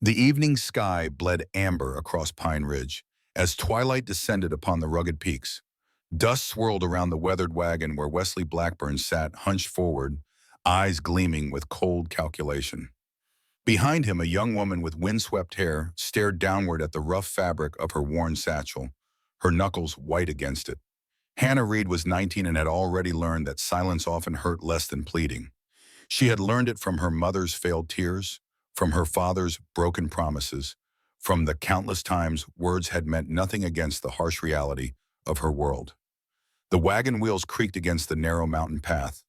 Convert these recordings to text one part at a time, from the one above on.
The evening sky bled amber across Pine Ridge as twilight descended upon the rugged peaks. Dust swirled around the weathered wagon where Wesley Blackburn sat hunched forward, eyes gleaming with cold calculation. Behind him, a young woman with windswept hair stared downward at the rough fabric of her worn satchel, her knuckles white against it. Hannah Reed was 19 and had already learned that silence often hurt less than pleading. She had learned it from her mother's failed tears, from her father's broken promises, from the countless times words had meant nothing against the harsh reality of her world. The wagon wheels creaked against the narrow mountain path.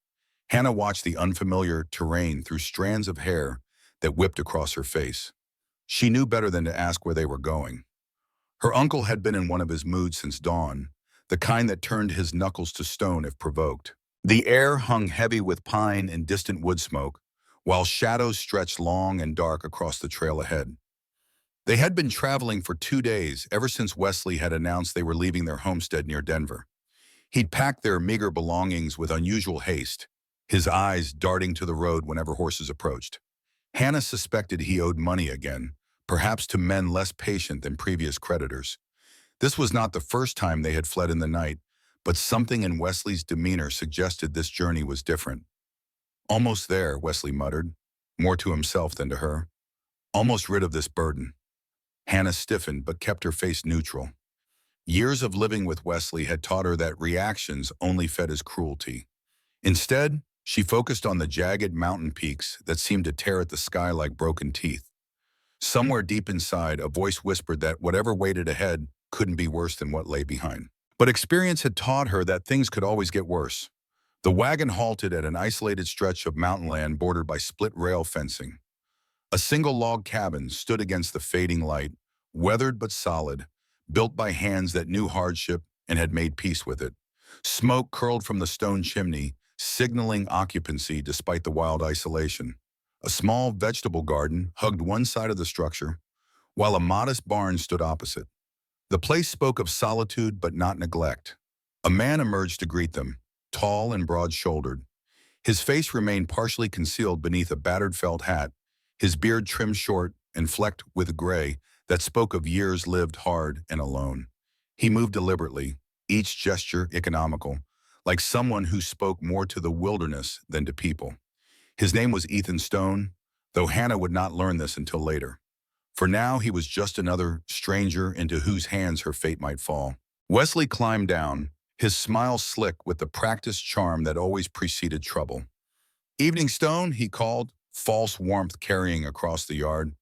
Hannah watched the unfamiliar terrain through strands of hair that whipped across her face. She knew better than to ask where they were going. Her uncle had been in one of his moods since dawn, the kind that turned his knuckles to stone if provoked. The air hung heavy with pine and distant wood smoke, while shadows stretched long and dark across the trail ahead. They had been traveling for 2 days ever since Wesley had announced they were leaving their homestead near Denver. He'd packed their meager belongings with unusual haste, his eyes darting to the road whenever horses approached. Hannah suspected he owed money again, perhaps to men less patient than previous creditors. This was not the first time they had fled in the night, but something in Wesley's demeanor suggested this journey was different. Almost there, Wesley muttered, more to himself than to her. Almost rid of this burden. Hannah stiffened but kept her face neutral. Years of living with Wesley had taught her that reactions only fed his cruelty. Instead, she focused on the jagged mountain peaks that seemed to tear at the sky like broken teeth. Somewhere deep inside, a voice whispered that whatever waited ahead couldn't be worse than what lay behind. But experience had taught her that things could always get worse. The wagon halted at an isolated stretch of mountain land bordered by split rail fencing. A single log cabin stood against the fading light, weathered but solid, built by hands that knew hardship and had made peace with it. Smoke curled from the stone chimney, signaling occupancy despite the wild isolation. A small vegetable garden hugged one side of the structure, while a modest barn stood opposite. The place spoke of solitude but not neglect. A man emerged to greet them, tall and broad-shouldered. His face remained partially concealed beneath a battered felt hat, his beard trimmed short and flecked with gray that spoke of years lived hard and alone. He moved deliberately, each gesture economical, like someone who spoke more to the wilderness than to people. His name was Ethan Stone, though Hannah would not learn this until later. For now, he was just another stranger into whose hands her fate might fall. Wesley climbed down, his smile slick with the practiced charm that always preceded trouble. "Evening, Stone," he called, false warmth carrying across the yard.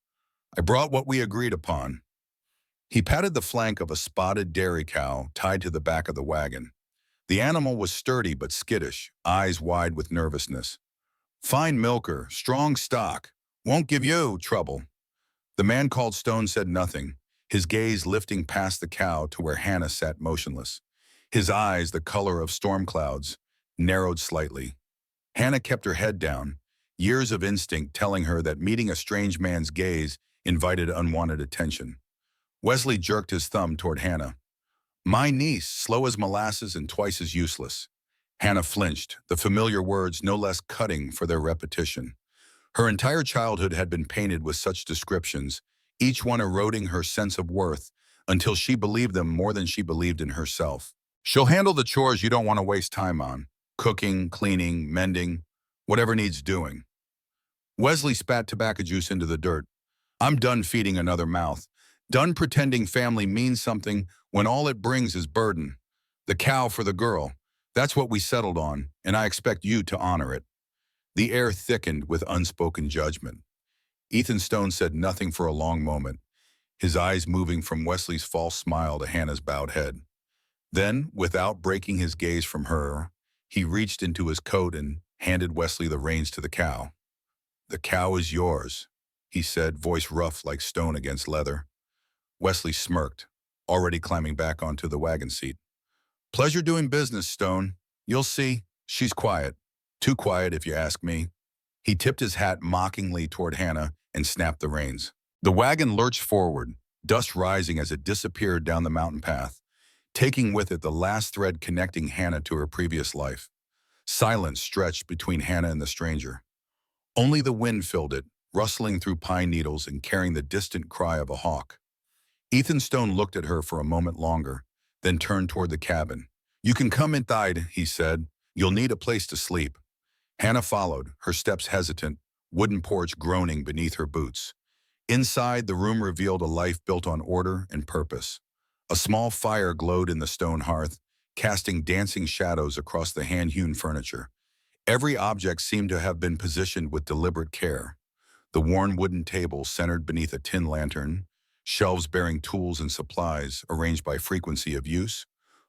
"I brought what we agreed upon." He patted the flank of a spotted dairy cow tied to the back of the wagon. The animal was sturdy but skittish, eyes wide with nervousness. "Fine milker, strong stock, won't give you trouble." The man called Stone said nothing, his gaze lifting past the cow to where Hannah sat motionless. His eyes, the color of storm clouds, narrowed slightly. Hannah kept her head down, years of instinct telling her that meeting a strange man's gaze invited unwanted attention. Wesley jerked his thumb toward Hannah. "My niece, slow as molasses and twice as useless." Hannah flinched, the familiar words no less cutting for their repetition. Her entire childhood had been painted with such descriptions, each one eroding her sense of worth until she believed them more than she believed in herself. "She'll handle the chores you don't want to waste time on. Cooking, cleaning, mending, whatever needs doing." Wesley spat tobacco juice into the dirt. "I'm done feeding another mouth. Done pretending family means something when all it brings is burden. The cow for the girl. That's what we settled on, and I expect you to honor it." The air thickened with unspoken judgment. Ethan Stone said nothing for a long moment, his eyes moving from Wesley's false smile to Hannah's bowed head. Then, without breaking his gaze from her, he reached into his coat and handed Wesley the reins to the cow. "The cow is yours," he said, voice rough like stone against leather. Wesley smirked, already climbing back onto the wagon seat. "Pleasure doing business, Stone. You'll see, she's quiet. Too quiet, if you ask me." He tipped his hat mockingly toward Hannah and snapped the reins. The wagon lurched forward, dust rising as it disappeared down the mountain path, taking with it the last thread connecting Hannah to her previous life. Silence stretched between Hannah and the stranger. Only the wind filled it, rustling through pine needles and carrying the distant cry of a hawk. Ethan Stone looked at her for a moment longer, then turned toward the cabin. "You can come inside," he said. "You'll need a place to sleep." Hannah followed, her steps hesitant, wooden porch groaning beneath her boots. Inside, the room revealed a life built on order and purpose. A small fire glowed in the stone hearth, casting dancing shadows across the hand-hewn furniture. Every object seemed to have been positioned with deliberate care. The worn wooden table centered beneath a tin lantern, shelves bearing tools and supplies arranged by frequency of use,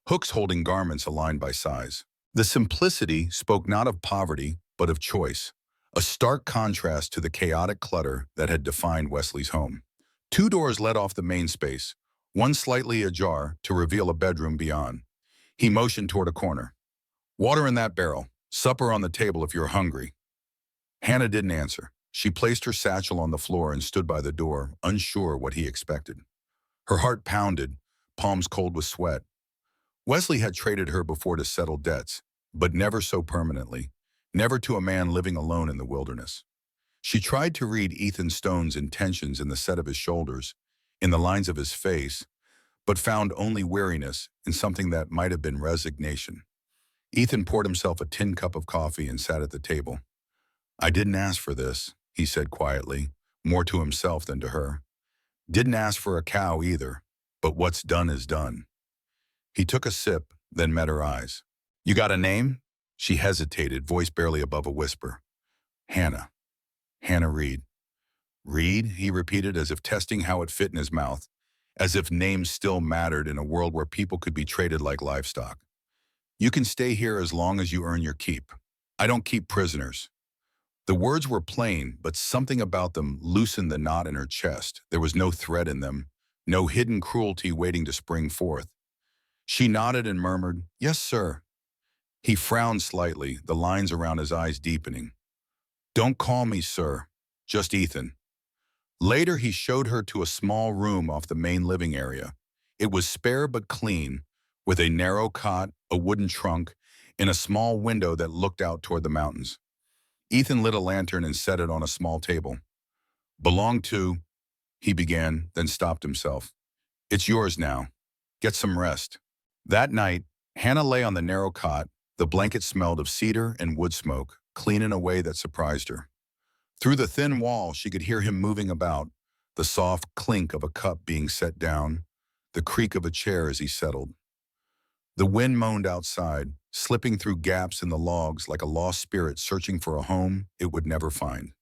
hooks holding garments aligned by size. The simplicity spoke not of poverty, but of choice, a stark contrast to the chaotic clutter that had defined Wesley's home. Two doors led off the main space, one slightly ajar to reveal a bedroom beyond. He motioned toward a corner. "Water in that barrel. Supper on the table if you're hungry." Hannah didn't answer. She placed her satchel on the floor and stood by the door, unsure what he expected. Her heart pounded, palms cold with sweat. Wesley had traded her before to settle debts, but never so permanently, never to a man living alone in the wilderness. She tried to read Ethan Stone's intentions in the set of his shoulders, in the lines of his face, but found only weariness in something that might have been resignation. Ethan poured himself a tin cup of coffee and sat at the table. "I didn't ask for this," he said quietly, more to himself than to her. "Didn't ask for a cow either, but what's done is done." He took a sip, then met her eyes. "You got a name?" She hesitated, voice barely above a whisper. "Hannah. Hannah Reed." "Reed?" he repeated, as if testing how it fit in his mouth, as if names still mattered in a world where people could be traded like livestock. "You can stay here as long as you earn your keep. I don't keep prisoners." The words were plain, but something about them loosened the knot in her chest. There was no threat in them, no hidden cruelty waiting to spring forth. She nodded and murmured, "Yes, sir." He frowned slightly, the lines around his eyes deepening. "Don't call me sir, just Ethan." Later, he showed her to a small room off the main living area. It was spare but clean, with a narrow cot, a wooden trunk, and a small window that looked out toward the mountains. Ethan lit a lantern and set it on a small table. "Belong to," he began, then stopped himself. "It's yours now. Get some rest." That night, Hannah lay on the narrow cot. The blanket smelled of cedar and wood smoke, clean in a way that surprised her. Through the thin wall, she could hear him moving about, the soft clink of a cup being set down, the creak of a chair as he settled. The wind moaned outside, slipping through gaps in the logs like a lost spirit searching for a home it would never find.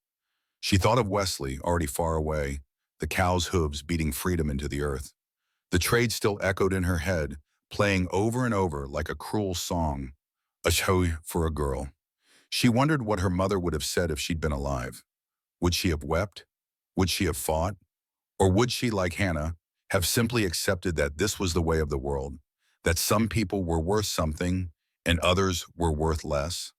She thought of Wesley, already far away, the cow's hooves beating freedom into the earth. The trade still echoed in her head, playing over and over like a cruel song, a show for a girl. She wondered what her mother would have said if she'd been alive. Would she have wept? Would she have fought? Or would she, like Hannah, have simply accepted that this was the way of the world, that some people were worth something and others were worth less?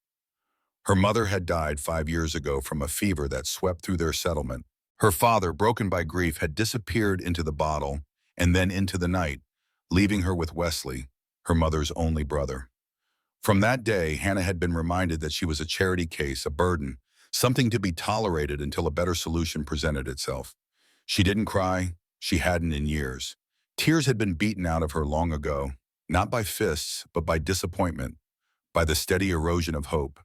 Her mother had died 5 years ago from a fever that swept through their settlement. Her father, broken by grief, had disappeared into the bottle and then into the night, leaving her with Wesley, her mother's only brother. From that day, Hannah had been reminded that she was a charity case, a burden, something to be tolerated until a better solution presented itself. She didn't cry. She hadn't in years. Tears had been beaten out of her long ago, not by fists, but by disappointment, by the steady erosion of hope.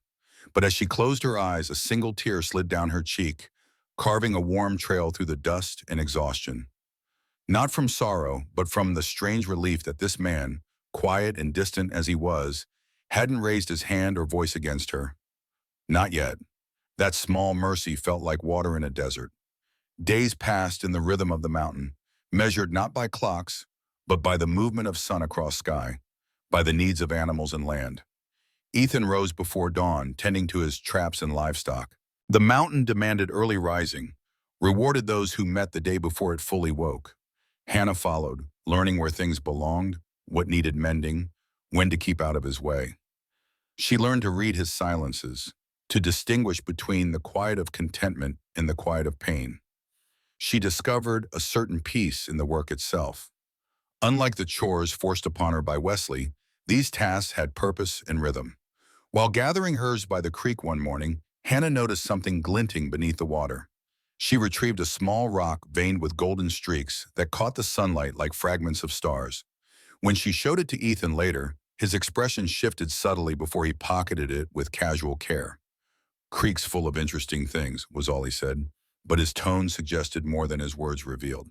But as she closed her eyes, a single tear slid down her cheek, carving a warm trail through the dust and exhaustion. Not from sorrow, but from the strange relief that this man, quiet and distant as he was, hadn't raised his hand or voice against her. Not yet. That small mercy felt like water in a desert. Days passed in the rhythm of the mountain, measured not by clocks, but by the movement of sun across sky, by the needs of animals and land. Ethan rose before dawn, tending to his traps and livestock. The mountain demanded early rising, rewarded those who met the day before it fully woke. Hannah followed, learning where things belonged, what needed mending, when to keep out of his way. She learned to read his silences, to distinguish between the quiet of contentment and the quiet of pain. She discovered a certain peace in the work itself. Unlike the chores forced upon her by Wesley, these tasks had purpose and rhythm. While gathering herbs by the creek one morning, Hannah noticed something glinting beneath the water. She retrieved a small rock veined with golden streaks that caught the sunlight like fragments of stars. When she showed it to Ethan later, his expression shifted subtly before he pocketed it with casual care. "Creek's full of interesting things," was all he said, but his tone suggested more than his words revealed.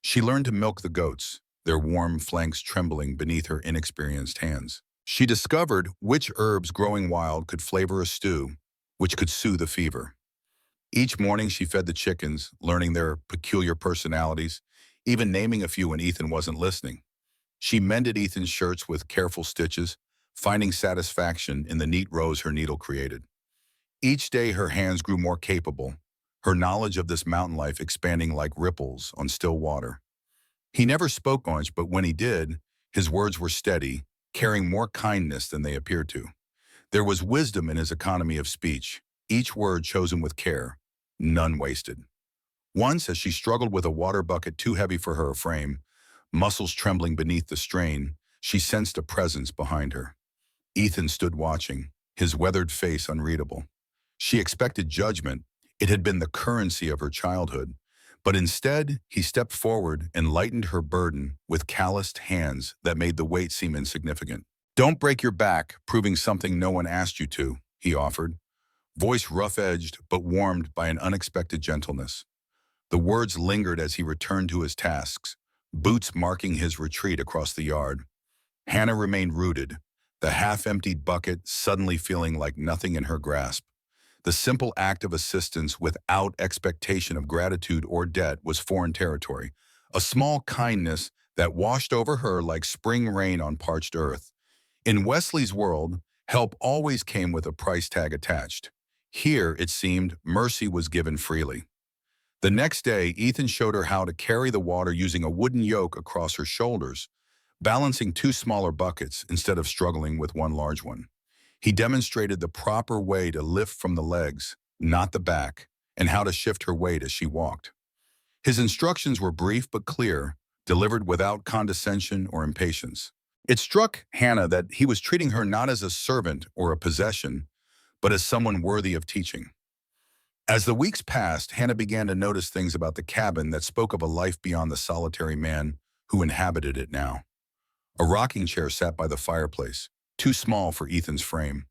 She learned to milk the goats, their warm flanks trembling beneath her inexperienced hands. She discovered which herbs growing wild could flavor a stew, which could soothe a fever. Each morning she fed the chickens, learning their peculiar personalities, even naming a few when Ethan wasn't listening. She mended Ethan's shirts with careful stitches, finding satisfaction in the neat rows her needle created. Each day her hands grew more capable, her knowledge of this mountain life expanding like ripples on still water. He never spoke much, but when he did, his words were steady, carrying more kindness than they appeared to. There was wisdom in his economy of speech, each word chosen with care, none wasted. Once, as she struggled with a water bucket too heavy for her frame, muscles trembling beneath the strain, she sensed a presence behind her. Ethan stood watching, his weathered face unreadable. She expected judgment. It had been the currency of her childhood. But instead, he stepped forward and lightened her burden with calloused hands that made the weight seem insignificant. "Don't break your back, proving something no one asked you to," he offered, voice rough-edged but warmed by an unexpected gentleness. The words lingered as he returned to his tasks, boots marking his retreat across the yard. Hannah remained rooted, the half-emptied bucket suddenly feeling like nothing in her grasp. The simple act of assistance without expectation of gratitude or debt was foreign territory, a small kindness that washed over her like spring rain on parched earth. In Wesley's world, help always came with a price tag attached. Here, it seemed, mercy was given freely. The next day, Ethan showed her how to carry the water using a wooden yoke across her shoulders, balancing two smaller buckets instead of struggling with one large one. He demonstrated the proper way to lift from the legs, not the back, and how to shift her weight as she walked. His instructions were brief but clear, delivered without condescension or impatience. It struck Hannah that he was treating her not as a servant or a possession, but as someone worthy of teaching. As the weeks passed, Hannah began to notice things about the cabin that spoke of a life beyond the solitary man who inhabited it now. A rocking chair sat by the fireplace, too small for Ethan's frame.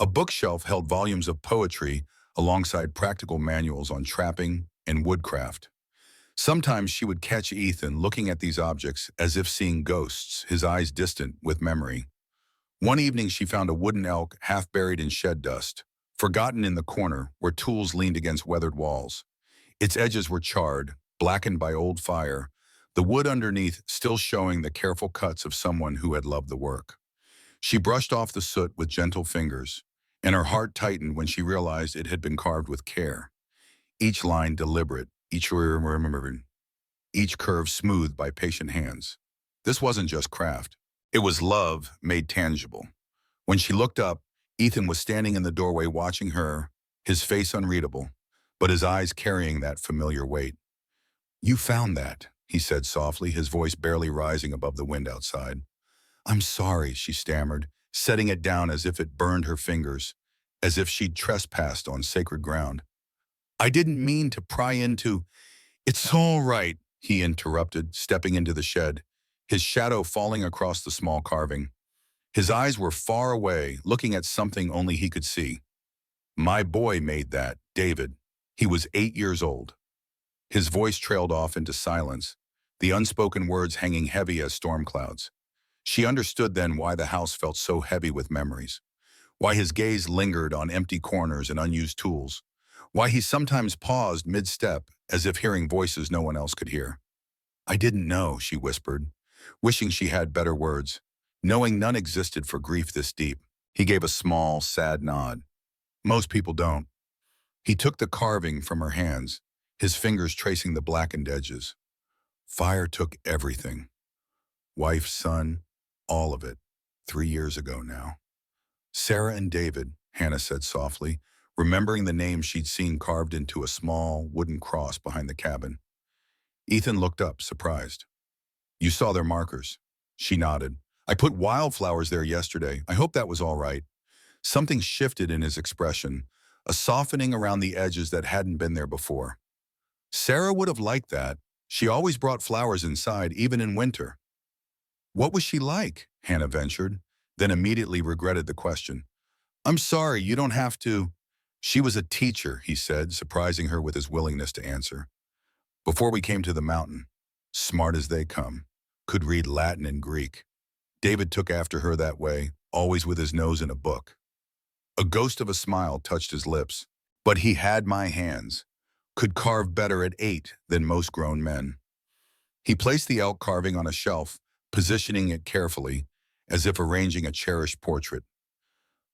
A bookshelf held volumes of poetry alongside practical manuals on trapping and woodcraft. Sometimes she would catch Ethan looking at these objects as if seeing ghosts, his eyes distant with memory. One evening she found a wooden elk half buried in shed dust, forgotten in the corner where tools leaned against weathered walls. Its edges were charred, blackened by old fire, the wood underneath still showing the careful cuts of someone who had loved the work. She brushed off the soot with gentle fingers, and her heart tightened when she realized it had been carved with care. Each line deliberate, each curve smoothed by patient hands. This wasn't just craft. It was love made tangible. When she looked up, Ethan was standing in the doorway watching her, his face unreadable, but his eyes carrying that familiar weight. "You found that," he said softly, his voice barely rising above the wind outside. "I'm sorry," she stammered, setting it down as if it burned her fingers, as if she'd trespassed on sacred ground. "I didn't mean to pry into—" "It's all right," he interrupted, stepping into the shed, his shadow falling across the small carving. His eyes were far away, looking at something only he could see. "My boy made that, David. He was 8 years old." His voice trailed off into silence, the unspoken words hanging heavy as storm clouds. She understood then why the house felt so heavy with memories, why his gaze lingered on empty corners and unused tools, why he sometimes paused mid-step as if hearing voices no one else could hear. "I didn't know," she whispered, wishing she had better words, knowing none existed for grief this deep. He gave a small, sad nod. "Most people don't." He took the carving from her hands, his fingers tracing the blackened edges. "Fire took everything. Wife, son, all of it. 3 years ago now." "Sarah and David," Hannah said softly, remembering the name she'd seen carved into a small wooden cross behind the cabin. Ethan looked up, surprised. "You saw their markers?" She nodded. "I put wildflowers there yesterday. I hope that was all right." Something shifted in his expression, a softening around the edges that hadn't been there before. Sarah would have liked that. She always brought flowers inside, even in winter. What was she like? Hannah ventured, then immediately regretted the question. I'm sorry, you don't have to. She was a teacher, he said, surprising her with his willingness to answer. Before we came to the mountain, smart as they come, could read Latin and Greek. David took after her that way, always with his nose in a book. A ghost of a smile touched his lips. But he had my hands, could carve better at 8 than most grown men. He placed the elk carving on a shelf, positioning it carefully, as if arranging a cherished portrait.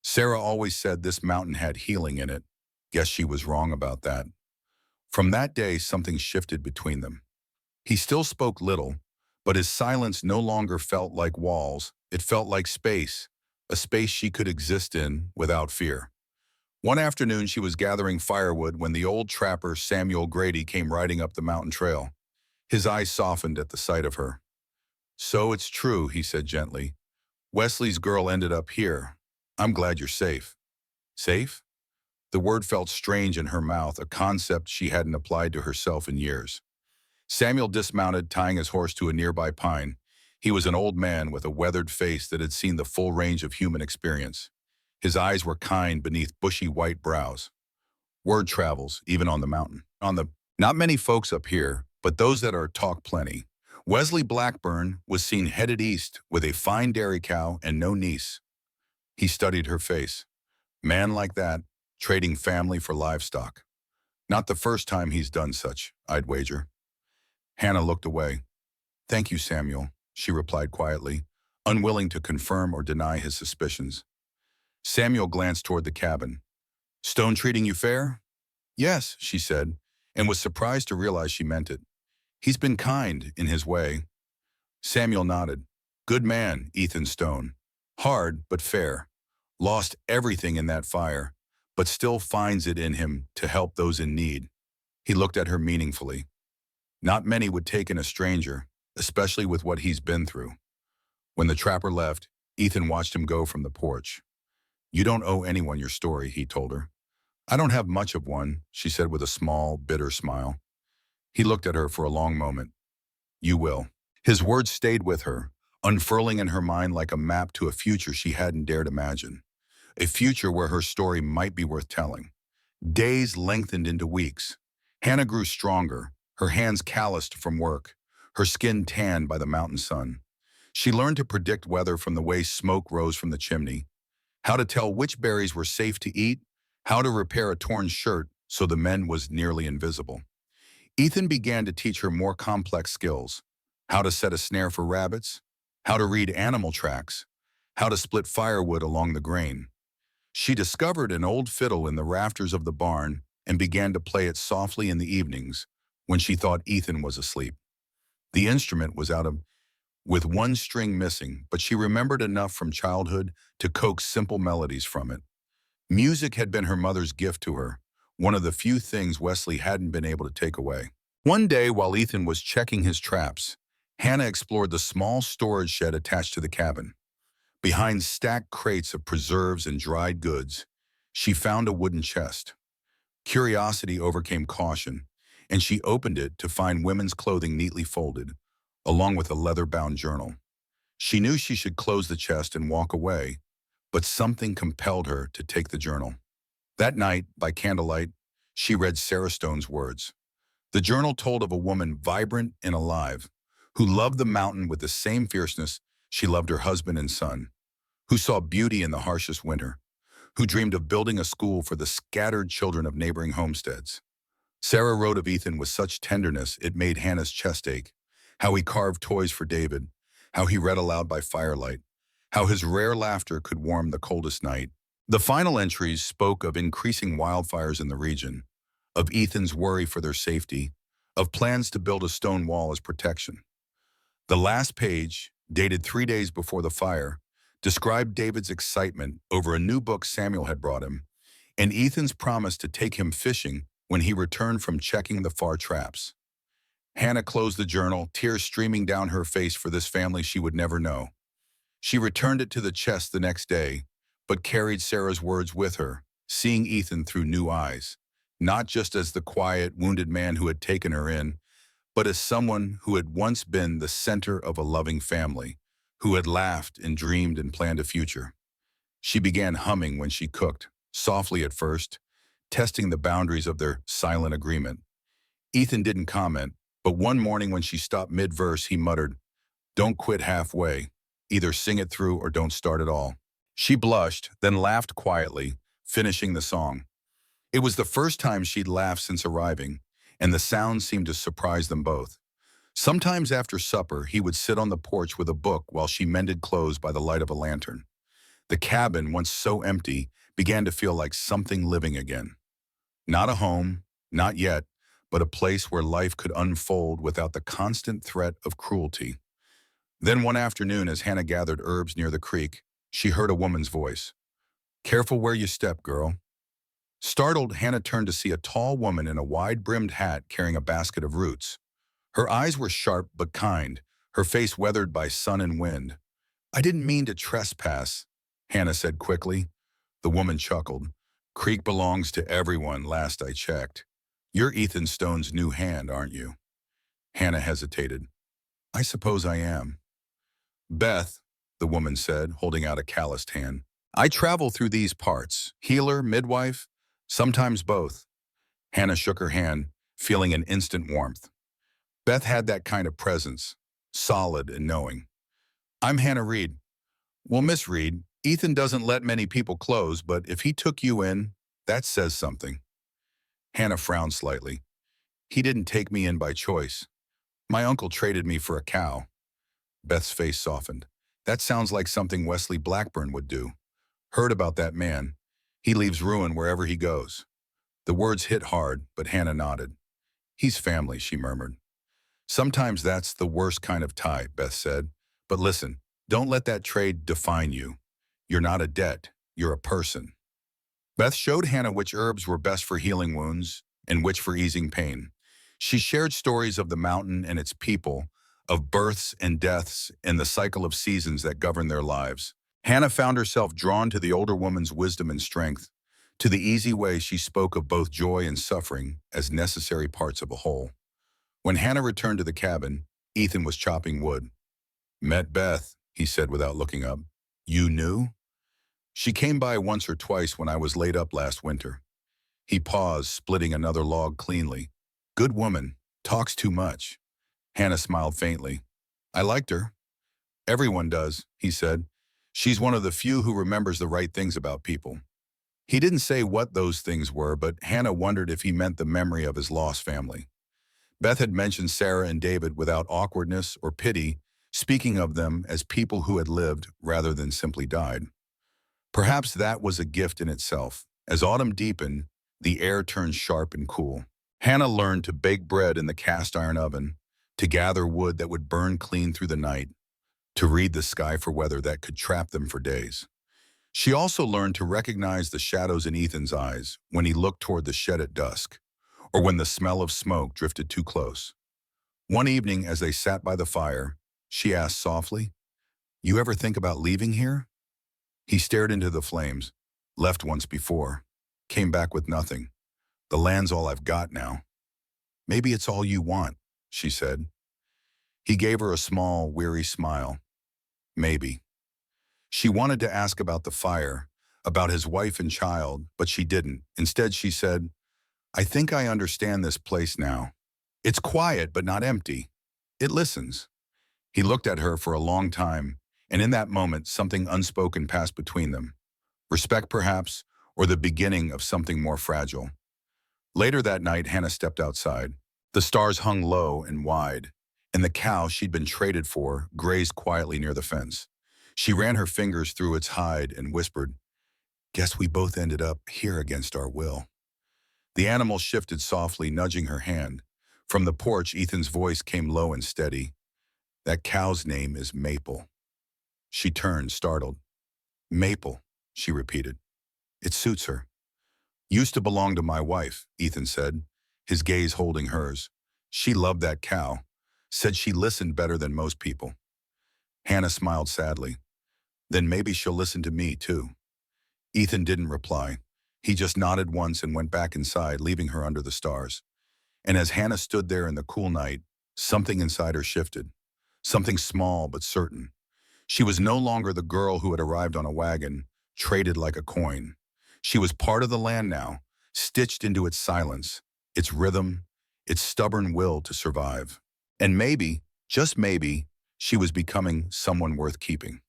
Sarah always said this mountain had healing in it. Guess she was wrong about that. From that day, something shifted between them. He still spoke little, but his silence no longer felt like walls. It felt like space, a space she could exist in without fear. One afternoon, she was gathering firewood when the old trapper Samuel Grady came riding up the mountain trail. His eyes softened at the sight of her. So it's true, he said gently. Wesley's girl ended up here. I'm glad you're safe. Safe? The word felt strange in her mouth, a concept she hadn't applied to herself in years. Samuel dismounted, tying his horse to a nearby pine. He was an old man with a weathered face that had seen the full range of human experience. His eyes were kind beneath bushy white brows. Word travels, even on the mountain. Not many folks up here, but those that are talk plenty. Wesley Blackburn was seen headed east with a fine dairy cow and no niece. He studied her face. Man like that, trading family for livestock. Not the first time he's done such, I'd wager. Hannah looked away. Thank you, Samuel, she replied quietly, unwilling to confirm or deny his suspicions. Samuel glanced toward the cabin. Stone treating you fair? Yes, she said, and was surprised to realize she meant it. He's been kind, in his way. Samuel nodded. Good man, Ethan Stone. Hard, but fair. Lost everything in that fire, but still finds it in him to help those in need. He looked at her meaningfully. Not many would take in a stranger, especially with what he's been through. When the trapper left, Ethan watched him go from the porch. You don't owe anyone your story, he told her. I don't have much of one, she said with a small, bitter smile. He looked at her for a long moment. You will. His words stayed with her, unfurling in her mind like a map to a future she hadn't dared imagine. A future where her story might be worth telling. Days lengthened into weeks. Hannah grew stronger, her hands calloused from work, her skin tanned by the mountain sun. She learned to predict weather from the way smoke rose from the chimney, how to tell which berries were safe to eat, how to repair a torn shirt so the mend was nearly invisible. Ethan began to teach her more complex skills, how to set a snare for rabbits, how to read animal tracks, how to split firewood along the grain. She discovered an old fiddle in the rafters of the barn and began to play it softly in the evenings when she thought Ethan was asleep. The instrument was with one string missing, but she remembered enough from childhood to coax simple melodies from it. Music had been her mother's gift to her, one of the few things Wesley hadn't been able to take away. One day, while Ethan was checking his traps, Hannah explored the small storage shed attached to the cabin. Behind stacked crates of preserves and dried goods, she found a wooden chest. Curiosity overcame caution, and she opened it to find women's clothing neatly folded, along with a leather-bound journal. She knew she should close the chest and walk away, but something compelled her to take the journal. That night, by candlelight, she read Sarah Stone's words. The journal told of a woman vibrant and alive, who loved the mountain with the same fierceness she loved her husband and son, who saw beauty in the harshest winter, who dreamed of building a school for the scattered children of neighboring homesteads. Sarah wrote of Ethan with such tenderness it made Hannah's chest ache, how he carved toys for David, how he read aloud by firelight, how his rare laughter could warm the coldest night. The final entries spoke of increasing wildfires in the region, of Ethan's worry for their safety, of plans to build a stone wall as protection. The last page, dated 3 days before the fire, described David's excitement over a new book Samuel had brought him, and Ethan's promise to take him fishing when he returned from checking the far traps. Hannah closed the journal, tears streaming down her face for this family she would never know. She returned it to the chest the next day, but carried Sarah's words with her, seeing Ethan through new eyes. not just as the quiet, wounded man who had taken her in, but as someone who had once been the center of a loving family, who had laughed and dreamed and planned a future. She began humming when she cooked, softly at first, testing the boundaries of their silent agreement. Ethan didn't comment, but one morning when she stopped mid-verse, he muttered, "Don't quit halfway. Either sing it through or don't start at all." She blushed, then laughed quietly, finishing the song. It was the first time she'd laughed since arriving, and the sound seemed to surprise them both. Sometimes after supper, he would sit on the porch with a book while she mended clothes by the light of a lantern. The cabin, once so empty, began to feel like something living again. Not a home, not yet, but a place where life could unfold without the constant threat of cruelty. Then one afternoon, as Hannah gathered herbs near the creek, she heard a woman's voice. "Careful where you step, girl." Startled, Hannah turned to see a tall woman in a wide-brimmed hat carrying a basket of roots. Her eyes were sharp but kind, her face weathered by sun and wind. "I didn't mean to trespass," Hannah said quickly. The woman chuckled. "Creek belongs to everyone, last I checked. You're Ethan Stone's new hand, aren't you?" Hannah hesitated. "I suppose I am." "Beth," the woman said, holding out a calloused hand. "I travel through these parts. Healer, midwife, sometimes both." Hannah shook her hand, feeling an instant warmth. Beth had that kind of presence, solid and knowing. "I'm Hannah Reed." "Well, Miss Reed, Ethan doesn't let many people close, but if he took you in, that says something." Hannah frowned slightly. "He didn't take me in by choice. My uncle traded me for a cow." Beth's face softened. "That sounds like something Wesley Blackburn would do. Heard about that man. He leaves ruin wherever he goes." The words hit hard, but Hannah nodded. "He's family," she murmured. "Sometimes that's the worst kind of tie," Beth said. "But listen, don't let that trade define you. You're not a debt, you're a person." Beth showed Hannah which herbs were best for healing wounds and which for easing pain. She shared stories of the mountain and its people, of births and deaths and the cycle of seasons that govern their lives. Hannah found herself drawn to the older woman's wisdom and strength, to the easy way she spoke of both joy and suffering as necessary parts of a whole. When Hannah returned to the cabin, Ethan was chopping wood. "Met Beth," he said without looking up. "You knew?" "She came by once or twice when I was laid up last winter." He paused, splitting another log cleanly. "Good woman, talks too much." Hannah smiled faintly. "I liked her." "Everyone does," he said. "She's one of the few who remembers the right things about people." He didn't say what those things were, but Hannah wondered if he meant the memory of his lost family. Beth had mentioned Sarah and David without awkwardness or pity, speaking of them as people who had lived rather than simply died. Perhaps that was a gift in itself. As autumn deepened, the air turned sharp and cool. Hannah learned to bake bread in the cast-iron oven, to gather wood that would burn clean through the night, to read the sky for weather that could trap them for days. She also learned to recognize the shadows in Ethan's eyes when he looked toward the shed at dusk, or when the smell of smoke drifted too close. One evening, as they sat by the fire, she asked softly, "You ever think about leaving here?" He stared into the flames. "Left once before. Came back with nothing. The land's all I've got now." "Maybe it's all you want," she said. He gave her a small, weary smile. "Maybe." She wanted to ask about the fire, about his wife and child, but she didn't. Instead, she said, "I think I understand this place now. It's quiet, but not empty. It listens." He looked at her for a long time, and in that moment, something unspoken passed between them. Respect, perhaps, or the beginning of something more fragile. Later that night, Hannah stepped outside. The stars hung low and wide, and the cow she'd been traded for grazed quietly near the fence. She ran her fingers through its hide and whispered, "Guess we both ended up here against our will." The animal shifted softly, nudging her hand. From the porch, Ethan's voice came low and steady. "That cow's name is Maple." She turned, startled. "Maple," she repeated. "It suits her." "Used to belong to my wife," Ethan said, his gaze holding hers. "She loved that cow. Said she listened better than most people." Hannah smiled sadly. "Then maybe she'll listen to me, too." Ethan didn't reply. He just nodded once and went back inside, leaving her under the stars. And as Hannah stood there in the cool night, something inside her shifted. Something small but certain. She was no longer the girl who had arrived on a wagon, traded like a coin. She was part of the land now, stitched into its silence, its rhythm, its stubborn will to survive. And maybe, just maybe, she was becoming someone worth keeping.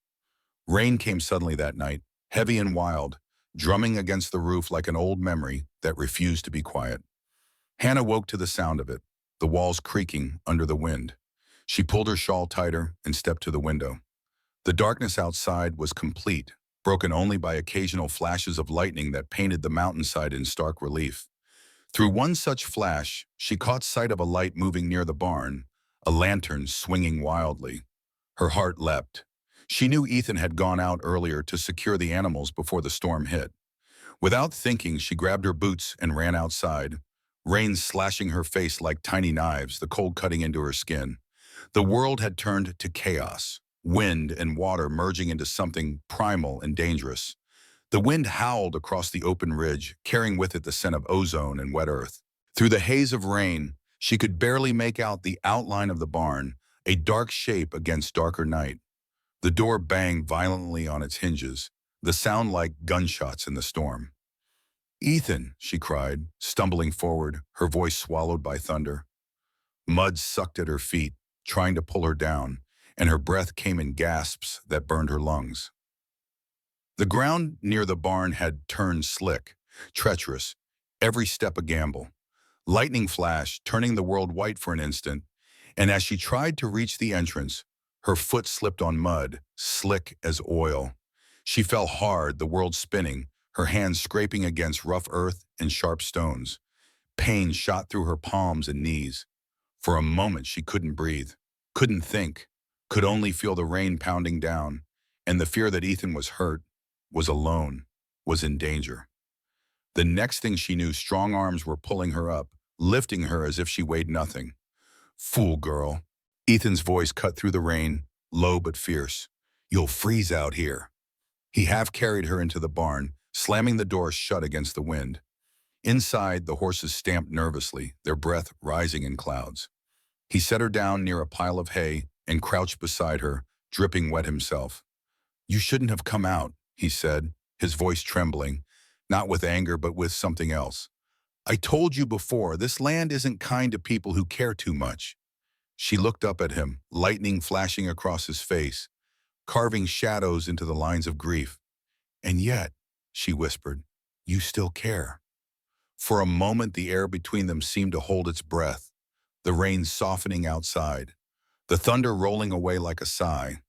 Rain came suddenly that night, heavy and wild, drumming against the roof like an old memory that refused to be quiet. Hannah woke to the sound of it, the walls creaking under the wind. She pulled her shawl tighter and stepped to the window. The darkness outside was complete, broken only by occasional flashes of lightning that painted the mountainside in stark relief. Through one such flash, she caught sight of a light moving near the barn, a lantern swinging wildly. Her heart leapt. She knew Ethan had gone out earlier to secure the animals before the storm hit. Without thinking, she grabbed her boots and ran outside, rain slashing her face like tiny knives, the cold cutting into her skin. The world had turned to chaos, wind and water merging into something primal and dangerous. The wind howled across the open ridge, carrying with it the scent of ozone and wet earth. Through the haze of rain, she could barely make out the outline of the barn, a dark shape against darker night. The door banged violently on its hinges, the sound like gunshots in the storm. "Ethan," she cried, stumbling forward, her voice swallowed by thunder. Mud sucked at her feet, trying to pull her down, and her breath came in gasps that burned her lungs. The ground near the barn had turned slick, treacherous, every step a gamble. Lightning flashed, turning the world white for an instant, and as she tried to reach the entrance, her foot slipped on mud, slick as oil. She fell hard, the world spinning, her hands scraping against rough earth and sharp stones. Pain shot through her palms and knees. For a moment she couldn't breathe, couldn't think, could only feel the rain pounding down, and the fear that Ethan was hurt, was alone, was in danger. The next thing she knew, strong arms were pulling her up, lifting her as if she weighed nothing. "Fool girl." Ethan's voice cut through the rain, low but fierce. "You'll freeze out here." He half carried her into the barn, slamming the door shut against the wind. Inside, the horses stamped nervously, their breath rising in clouds. He set her down near a pile of hay and crouched beside her, dripping wet himself. "You shouldn't have come out," he said, his voice trembling, not with anger but with something else. "I told you before, this land isn't kind to people who care too much." She looked up at him, lightning flashing across his face, carving shadows into the lines of grief. "And yet," she whispered, "you still care." For a moment, the air between them seemed to hold its breath, the rain softening outside, the thunder rolling away like a sigh.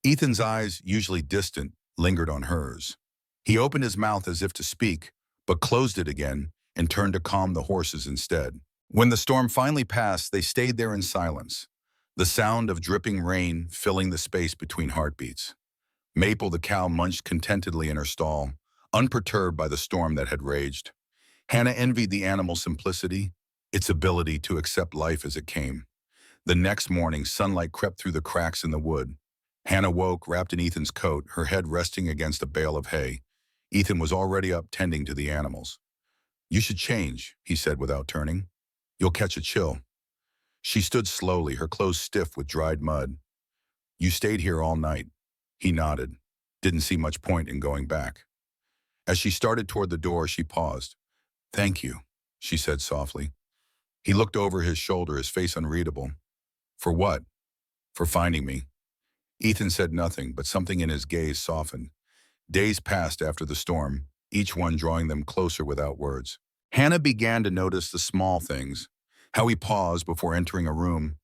Ethan's eyes, usually distant, lingered on hers. He opened his mouth as if to speak, but closed it again and turned to calm the horses instead. When the storm finally passed, they stayed there in silence, the sound of dripping rain filling the space between heartbeats. Maple the cow munched contentedly in her stall, unperturbed by the storm that had raged. Hannah envied the animal's simplicity, its ability to accept life as it came. The next morning, sunlight crept through the cracks in the wood. Hannah woke, wrapped in Ethan's coat, her head resting against a bale of hay. Ethan was already up tending to the animals. "You should change," he said without turning. "You'll catch a chill." She stood slowly, her clothes stiff with dried mud. "You stayed here all night." He nodded, didn't see much point in going back. As she started toward the door, she paused. "Thank you," she said softly. He looked over his shoulder, his face unreadable. "For what?" "For finding me." Ethan said nothing, but something in his gaze softened. Days passed after the storm, each one drawing them closer without words. Hannah began to notice the small things, how he paused before entering a room,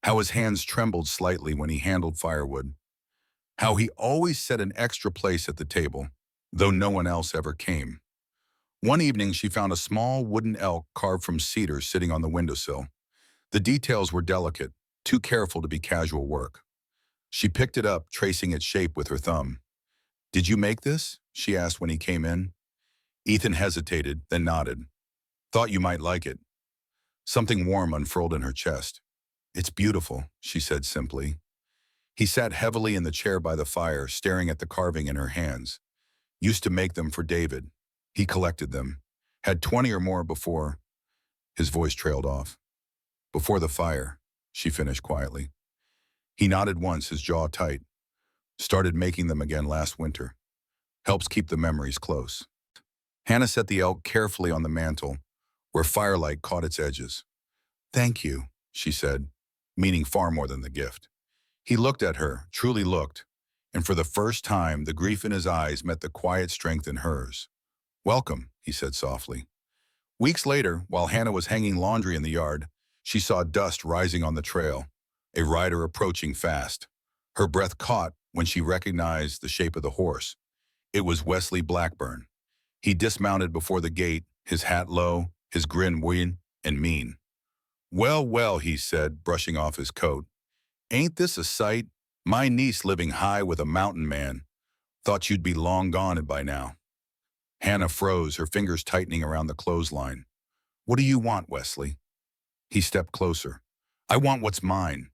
how his hands trembled slightly when he handled firewood, how he always set an extra place at the table, though no one else ever came. One evening, she found a small wooden elk carved from cedar sitting on the windowsill. The details were delicate, too careful to be casual work. She picked it up, tracing its shape with her thumb. "Did you make this?" she asked when he came in. Ethan hesitated, then nodded. "Thought you might like it." Something warm unfurled in her chest. "It's beautiful," she said simply. He sat heavily in the chair by the fire, staring at the carving in her hands. "Used to make them for David." He collected them. Had 20 or more before. His voice trailed off. Before the fire, she finished quietly. He nodded once, his jaw tight. Started making them again last winter. Helps keep the memories close. Hannah set the elk carefully on the mantel, where firelight caught its edges. Thank you, she said, meaning far more than the gift. He looked at her, truly looked, and for the first time the grief in his eyes met the quiet strength in hers. Welcome, he said softly. Weeks later, while Hannah was hanging laundry in the yard, she saw dust rising on the trail, a rider approaching fast. Her breath caught when she recognized the shape of the horse. It was Wesley Blackburn. He dismounted before the gate, his hat low, his grin wide and mean. Well, well, he said, brushing off his coat. Ain't this a sight? My niece living high with a mountain man. Thought you'd be long gone by now. Hannah froze, her fingers tightening around the clothesline. What do you want, Wesley? He stepped closer. I want what's mine.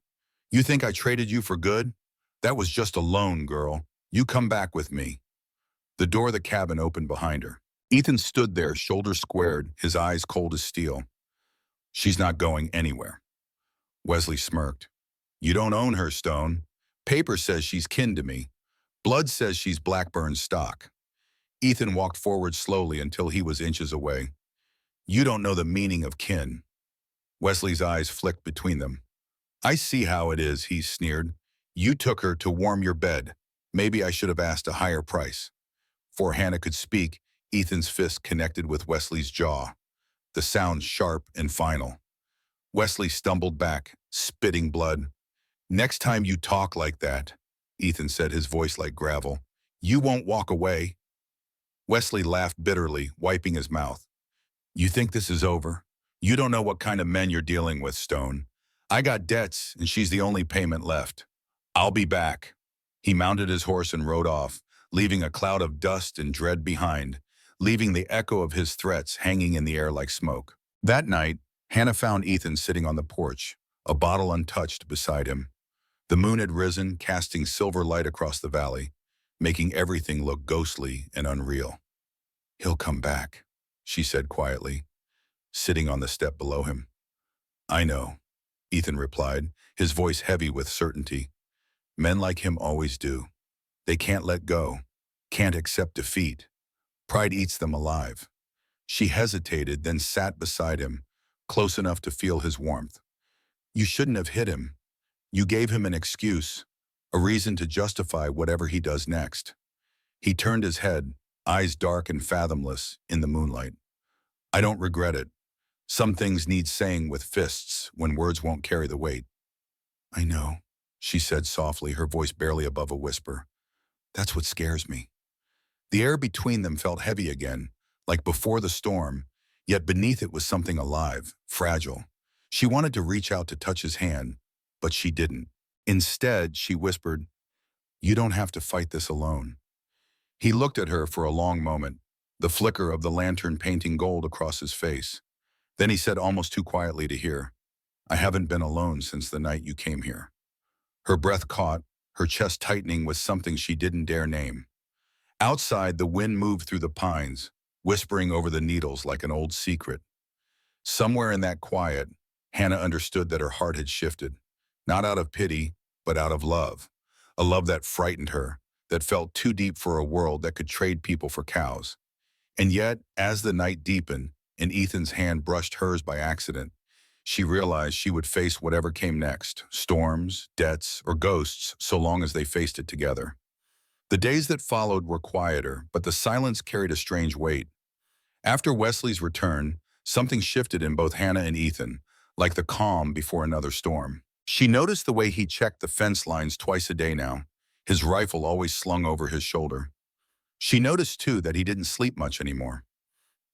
You think I traded you for good? That was just a loan, girl. You come back with me. The door of the cabin opened behind her. Ethan stood there, shoulders squared, his eyes cold as steel. She's not going anywhere. Wesley smirked. You don't own her, Stone. Paper says she's kin to me. Blood says she's Blackburn's stock. Ethan walked forward slowly until he was inches away. You don't know the meaning of kin. Wesley's eyes flicked between them. I see how it is, he sneered. You took her to warm your bed. Maybe I should have asked a higher price. Before Hannah could speak, Ethan's fist connected with Wesley's jaw, the sound sharp and final. Wesley stumbled back, spitting blood. Next time you talk like that, Ethan said, his voice like gravel, you won't walk away. Wesley laughed bitterly, wiping his mouth. You think this is over? You don't know what kind of men you're dealing with, Stone. I got debts, and she's the only payment left. I'll be back. He mounted his horse and rode off, leaving a cloud of dust and dread behind, leaving the echo of his threats hanging in the air like smoke. That night, Hannah found Ethan sitting on the porch, a bottle untouched beside him. The moon had risen, casting silver light across the valley, making everything look ghostly and unreal. He'll come back, she said quietly, sitting on the step below him. I know, Ethan replied, his voice heavy with certainty. Men like him always do. They can't let go, can't accept defeat. Pride eats them alive. She hesitated, then sat beside him, close enough to feel his warmth. You shouldn't have hit him. You gave him an excuse, a reason to justify whatever he does next. He turned his head, eyes dark and fathomless in the moonlight. I don't regret it. Some things need saying with fists when words won't carry the weight. I know, she said softly, her voice barely above a whisper. That's what scares me. The air between them felt heavy again, like before the storm, yet beneath it was something alive, fragile. She wanted to reach out to touch his hand, but she didn't. Instead, she whispered, You don't have to fight this alone. He looked at her for a long moment, the flicker of the lantern painting gold across his face. Then he said almost too quietly to hear, I haven't been alone since the night you came here. Her breath caught, her chest tightening with something she didn't dare name. Outside, the wind moved through the pines, whispering over the needles like an old secret. Somewhere in that quiet, Hannah understood that her heart had shifted, not out of pity, but out of love. A love that frightened her, that felt too deep for a world that could trade people for cows. And yet, as the night deepened and Ethan's hand brushed hers by accident, she realized she would face whatever came next, storms, debts, or ghosts, so long as they faced it together. The days that followed were quieter, but the silence carried a strange weight. After Wesley's return, something shifted in both Hannah and Ethan, like the calm before another storm. She noticed the way he checked the fence lines twice a day now, his rifle always slung over his shoulder. She noticed, too, that he didn't sleep much anymore.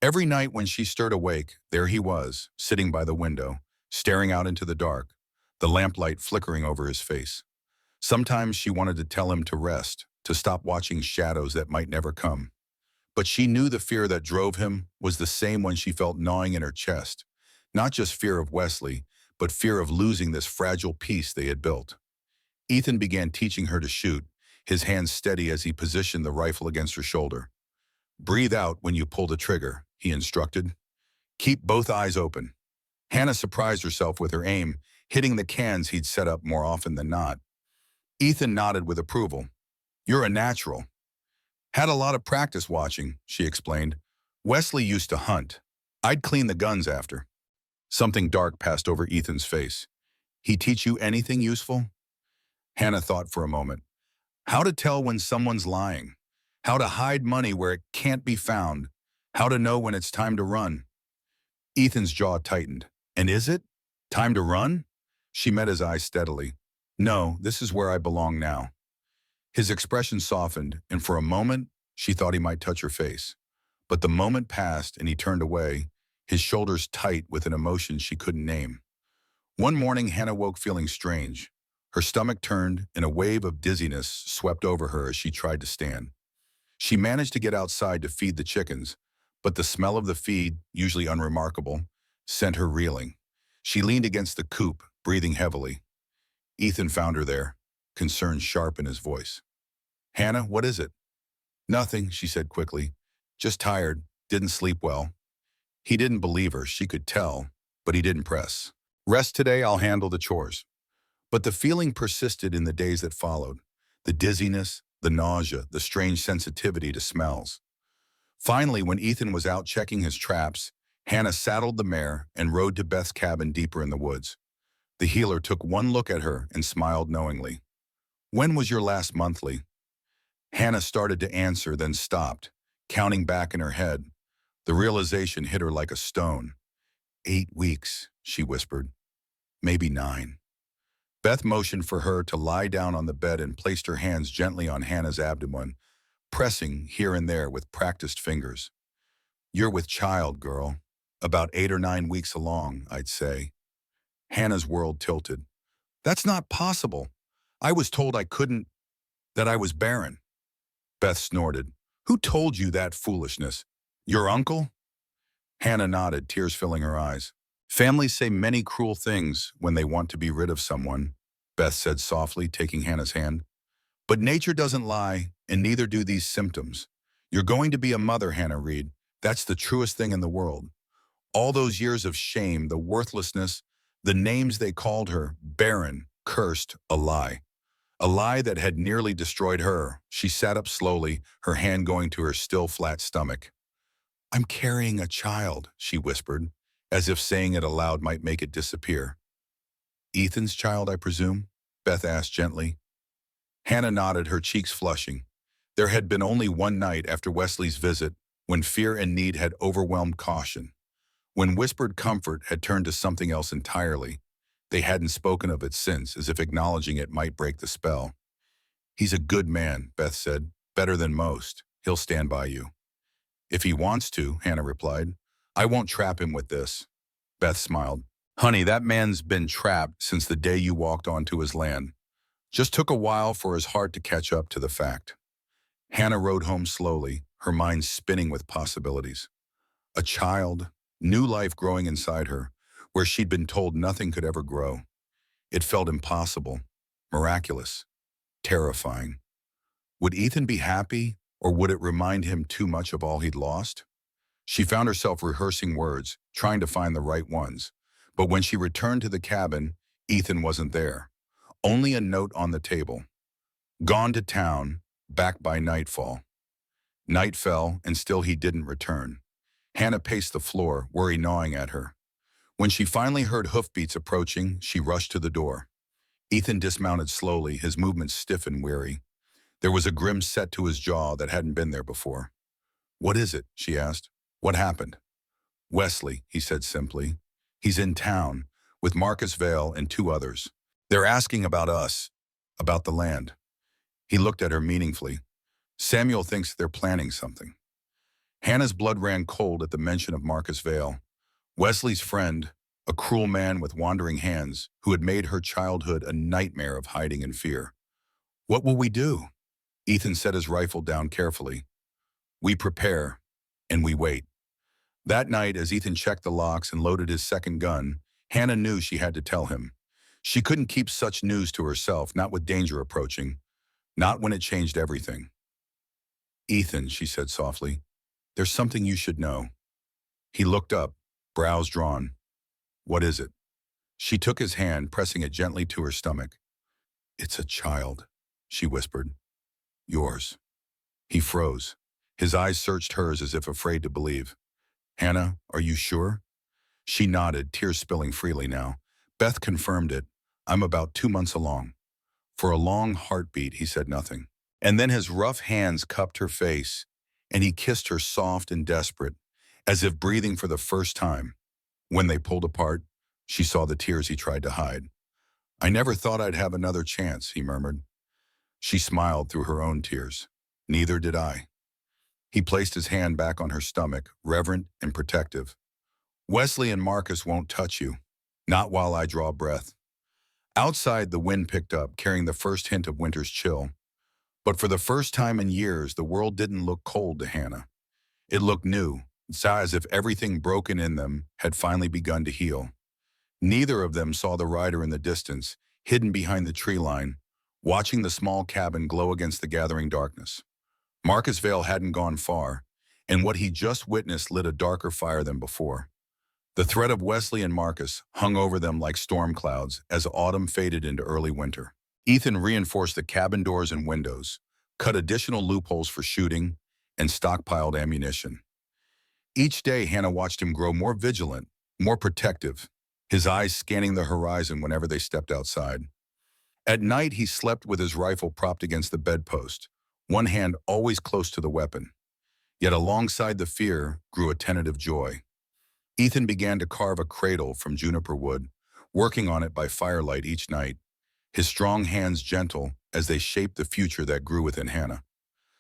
Every night when she stirred awake, there he was, sitting by the window, staring out into the dark, the lamplight flickering over his face. Sometimes she wanted to tell him to rest, to stop watching shadows that might never come. But she knew the fear that drove him was the same one she felt gnawing in her chest. Not just fear of Wesley, but fear of losing this fragile piece they had built. Ethan began teaching her to shoot, his hands steady as he positioned the rifle against her shoulder. Breathe out when you pull the trigger, he instructed. Keep both eyes open. Hannah surprised herself with her aim, hitting the cans he'd set up more often than not. Ethan nodded with approval. You're a natural. Had a lot of practice watching, she explained. Wesley used to hunt. I'd clean the guns after. Something dark passed over Ethan's face. He teach you anything useful? Hannah thought for a moment. How to tell when someone's lying. How to hide money where it can't be found. How to know when it's time to run. Ethan's jaw tightened. And is it? Time to run? She met his eyes steadily. No, this is where I belong now. His expression softened, and for a moment, she thought he might touch her face. But the moment passed and he turned away, his shoulders tight with an emotion she couldn't name. One morning, Hannah woke feeling strange. Her stomach turned, and a wave of dizziness swept over her as she tried to stand. She managed to get outside to feed the chickens, but the smell of the feed, usually unremarkable, sent her reeling. She leaned against the coop, breathing heavily. Ethan found her there, concern sharp in his voice. Hannah, what is it? Nothing, she said quickly. Just tired, didn't sleep well. He didn't believe her, she could tell, but he didn't press. Rest today, I'll handle the chores. But the feeling persisted in the days that followed. The dizziness, the nausea, the strange sensitivity to smells. Finally, when Ethan was out checking his traps, Hannah saddled the mare and rode to Beth's cabin deeper in the woods. The healer took one look at her and smiled knowingly. When was your last monthly? Hannah started to answer, then stopped, counting back in her head. The realization hit her like a stone. 8 weeks, she whispered. Maybe 9. Beth motioned for her to lie down on the bed and placed her hands gently on Hannah's abdomen, pressing here and there with practiced fingers. You're with child, girl. About 8 or 9 weeks along, I'd say. Hannah's world tilted. That's not possible. I was told I couldn't, that I was barren. Beth snorted. Who told you that foolishness? Your uncle? Hannah nodded, tears filling her eyes. Families say many cruel things when they want to be rid of someone, Beth said softly, taking Hannah's hand. But nature doesn't lie, and neither do these symptoms. You're going to be a mother, Hannah Reed. That's the truest thing in the world. All those years of shame, the worthlessness, the names they called her, barren, cursed, a lie. A lie that had nearly destroyed her. She sat up slowly, her hand going to her still flat stomach. I'm carrying a child, she whispered, as if saying it aloud might make it disappear. Ethan's child, I presume? Beth asked gently. Hannah nodded, her cheeks flushing. There had been only one night after Wesley's visit when fear and need had overwhelmed caution. When whispered comfort had turned to something else entirely. They hadn't spoken of it since, as if acknowledging it might break the spell. He's a good man, Beth said. Better than most. He'll stand by you. If he wants to, Hannah replied. I won't trap him with this. Beth smiled. Honey, that man's been trapped since the day you walked onto his land. Just took a while for his heart to catch up to the fact. Hannah rode home slowly, her mind spinning with possibilities. A child, new life growing inside her, where she'd been told nothing could ever grow. It felt impossible, miraculous, terrifying. Would Ethan be happy, or would it remind him too much of all he'd lost? She found herself rehearsing words, trying to find the right ones. But when she returned to the cabin, Ethan wasn't there. Only a note on the table. Gone to town, back by nightfall. Night fell, and still he didn't return. Hannah paced the floor, worry gnawing at her. When she finally heard hoofbeats approaching, she rushed to the door. Ethan dismounted slowly, his movements stiff and weary. There was a grim set to his jaw that hadn't been there before. What is it? She asked. What happened? Wesley, he said simply. He's in town, with Marcus Vale and 2 others. They're asking about us, about the land. He looked at her meaningfully. Samuel thinks they're planning something. Hannah's blood ran cold at the mention of Marcus Vale. Wesley's friend, a cruel man with wandering hands, who had made her childhood a nightmare of hiding and fear. What will we do? Ethan set his rifle down carefully. We prepare, and we wait. That night, as Ethan checked the locks and loaded his second gun, Hannah knew she had to tell him. She couldn't keep such news to herself, not with danger approaching, not when it changed everything. Ethan, she said softly, There's something you should know. He looked up, brows drawn. What is it? She took his hand, pressing it gently to her stomach. It's a child, she whispered. Yours. He froze. His eyes searched hers as if afraid to believe. Hannah, are you sure? She nodded, tears spilling freely now. Beth confirmed it. I'm about 2 months along. For a long heartbeat, he said nothing. And then his rough hands cupped her face, and he kissed her soft and desperate, as if breathing for the first time. When they pulled apart, she saw the tears he tried to hide. I never thought I'd have another chance, he murmured. She smiled through her own tears. Neither did I. He placed his hand back on her stomach, reverent and protective. Wesley and Marcus won't touch you. Not while I draw breath. Outside, the wind picked up, carrying the first hint of winter's chill. But for the first time in years, the world didn't look cold to Hannah. It looked new, as if everything broken in them had finally begun to heal. Neither of them saw the rider in the distance, hidden behind the tree line, watching the small cabin glow against the gathering darkness. Marcus Vale hadn't gone far, and what he just witnessed lit a darker fire than before. The threat of Wesley and Marcus hung over them like storm clouds as autumn faded into early winter. Ethan reinforced the cabin doors and windows, cut additional loopholes for shooting, and stockpiled ammunition. Each day, Hannah watched him grow more vigilant, more protective, his eyes scanning the horizon whenever they stepped outside. At night, he slept with his rifle propped against the bedpost, one hand always close to the weapon. Yet alongside the fear grew a tentative joy. Ethan began to carve a cradle from juniper wood, working on it by firelight each night, his strong hands gentle as they shaped the future that grew within Hannah.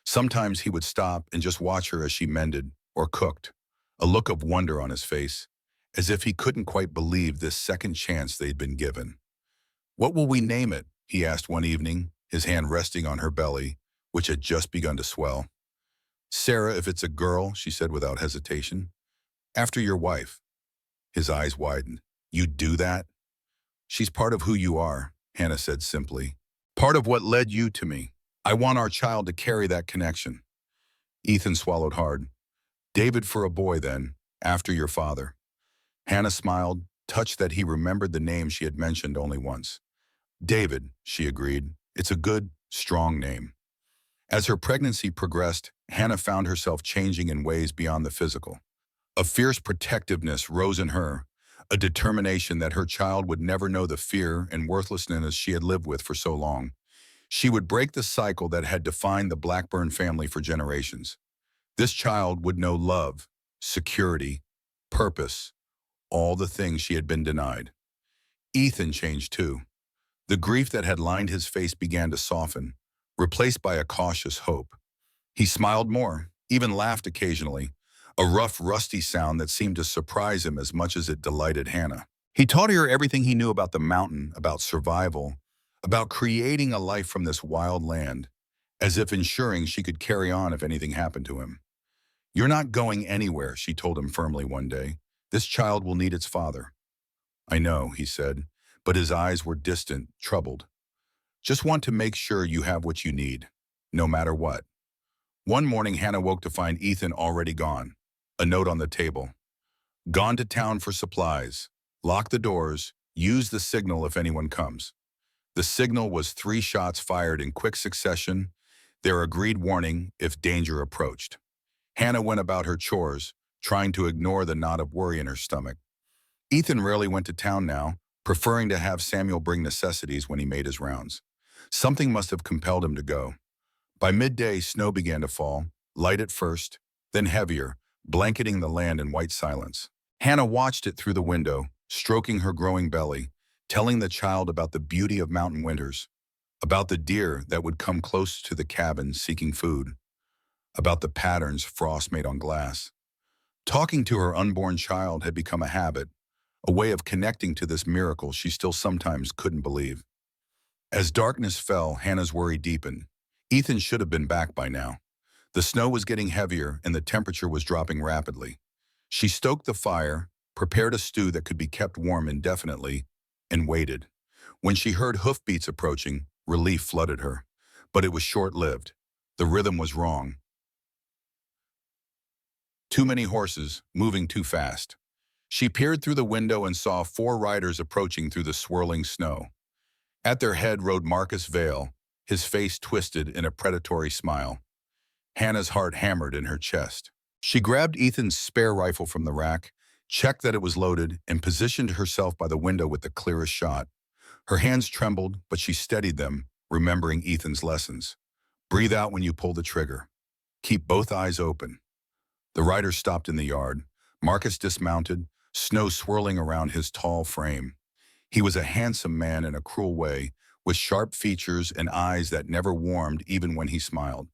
Sometimes he would stop and just watch her as she mended or cooked, a look of wonder on his face, as if he couldn't quite believe this second chance they'd been given. What will we name it? He asked one evening, his hand resting on her belly, which had just begun to swell. Sarah, if it's a girl, she said without hesitation. After your wife. His eyes widened. You'd do that? She's part of who you are, Hannah said simply. Part of what led you to me. I want our child to carry that connection. Ethan swallowed hard. David for a boy then, after your father. Hannah smiled, touched that he remembered the name she had mentioned only once. David, she agreed. It's a good, strong name. As her pregnancy progressed, Hannah found herself changing in ways beyond the physical. A fierce protectiveness rose in her, a determination that her child would never know the fear and worthlessness she had lived with for so long. She would break the cycle that had defined the Blackburn family for generations. This child would know love, security, purpose, all the things she had been denied. Ethan changed too. The grief that had lined his face began to soften, replaced by a cautious hope. He smiled more, even laughed occasionally, a rough, rusty sound that seemed to surprise him as much as it delighted Hannah. He taught her everything he knew about the mountain, about survival, about creating a life from this wild land, as if ensuring she could carry on if anything happened to him. You're not going anywhere, she told him firmly one day. This child will need its father. I know, he said, but his eyes were distant, troubled. Just want to make sure you have what you need, no matter what. One morning, Hannah woke to find Ethan already gone. A note on the table. Gone to town for supplies. Lock the doors. Use the signal if anyone comes. The signal was 3 shots fired in quick succession, their agreed warning if danger approached. Hannah went about her chores, trying to ignore the knot of worry in her stomach. Ethan rarely went to town now, preferring to have Samuel bring necessities when he made his rounds. Something must have compelled him to go. By midday, snow began to fall, light at first, then heavier, blanketing the land in white silence. Hannah watched it through the window, stroking her growing belly, telling the child about the beauty of mountain winters, about the deer that would come close to the cabin seeking food, about the patterns frost made on glass. Talking to her unborn child had become a habit, a way of connecting to this miracle she still sometimes couldn't believe. As darkness fell, Hannah's worry deepened. Ethan should have been back by now. The snow was getting heavier and the temperature was dropping rapidly. She stoked the fire, prepared a stew that could be kept warm indefinitely, and waited. When she heard hoofbeats approaching, relief flooded her. But it was short-lived. The rhythm was wrong. Too many horses, moving too fast. She peered through the window and saw 4 riders approaching through the swirling snow. At their head rode Marcus Vale, his face twisted in a predatory smile. Hannah's heart hammered in her chest. She grabbed Ethan's spare rifle from the rack, checked that it was loaded, and positioned herself by the window with the clearest shot. Her hands trembled, but she steadied them, remembering Ethan's lessons. Breathe out when you pull the trigger. Keep both eyes open. The rider stopped in the yard. Marcus dismounted, snow swirling around his tall frame. He was a handsome man in a cruel way, with sharp features and eyes that never warmed even when he smiled.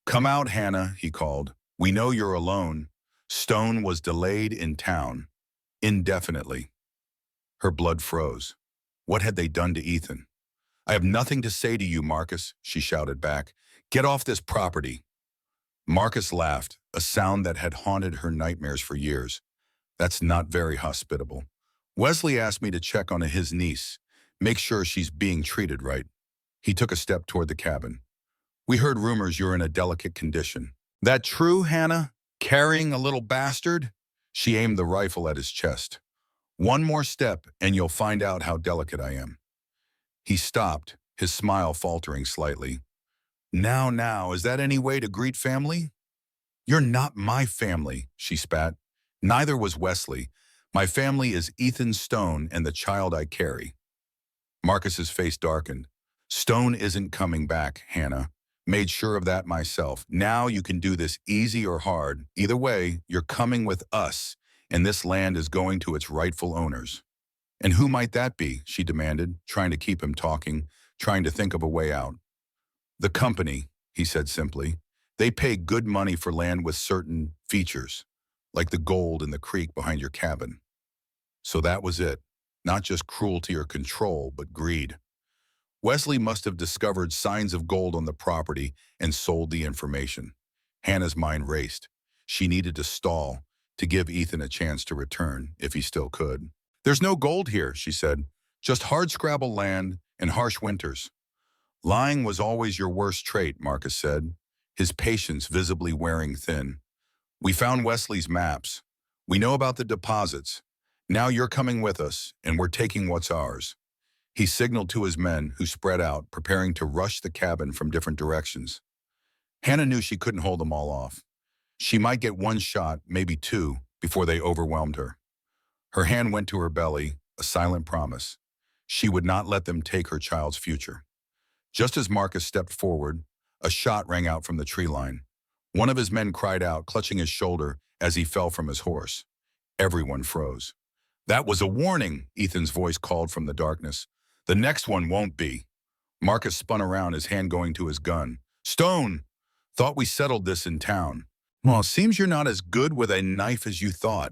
Come out, Hannah, he called. We know you're alone. Stone was delayed in town. Indefinitely. Her blood froze. What had they done to Ethan? I have nothing to say to you, Marcus, she shouted back. Get off this property. Marcus laughed, a sound that had haunted her nightmares for years. That's not very hospitable. Wesley asked me to check on his niece, make sure she's being treated right. He took a step toward the cabin. We heard rumors you're in a delicate condition. That true, Hannah? Carrying a little bastard? She aimed the rifle at his chest. One more step and you'll find out how delicate I am. He stopped, his smile faltering slightly. Now, is that any way to greet family? You're not my family, she spat. Neither was Wesley. My family is Ethan Stone and the child I carry. Marcus's face darkened. Stone isn't coming back, Hannah. Made sure of that myself. Now you can do this easy or hard. Either way, you're coming with us, and this land is going to its rightful owners. And who might that be? She demanded, trying to keep him talking, trying to think of a way out. The company, he said simply. They pay good money for land with certain features, like the gold in the creek behind your cabin. So that was it. Not just cruelty or control, but greed. Wesley must have discovered signs of gold on the property and sold the information. Hannah's mind raced. She needed to stall, to give Ethan a chance to return, if he still could. There's no gold here, she said. Just hardscrabble land and harsh winters. Lying was always your worst trait, Marcus said, his patience visibly wearing thin. We found Wesley's maps. We know about the deposits. Now you're coming with us, and we're taking what's ours. He signaled to his men, who spread out, preparing to rush the cabin from different directions. Hannah knew she couldn't hold them all off. She might get one shot, maybe two, before they overwhelmed her. Her hand went to her belly, a silent promise. She would not let them take her child's future. Just as Marcus stepped forward, a shot rang out from the tree line. One of his men cried out, clutching his shoulder as he fell from his horse. Everyone froze. That was a warning, Ethan's voice called from the darkness. The next one won't be. Marcus spun around, his hand going to his gun. Stone! Thought we settled this in town. Well, seems you're not as good with a knife as you thought,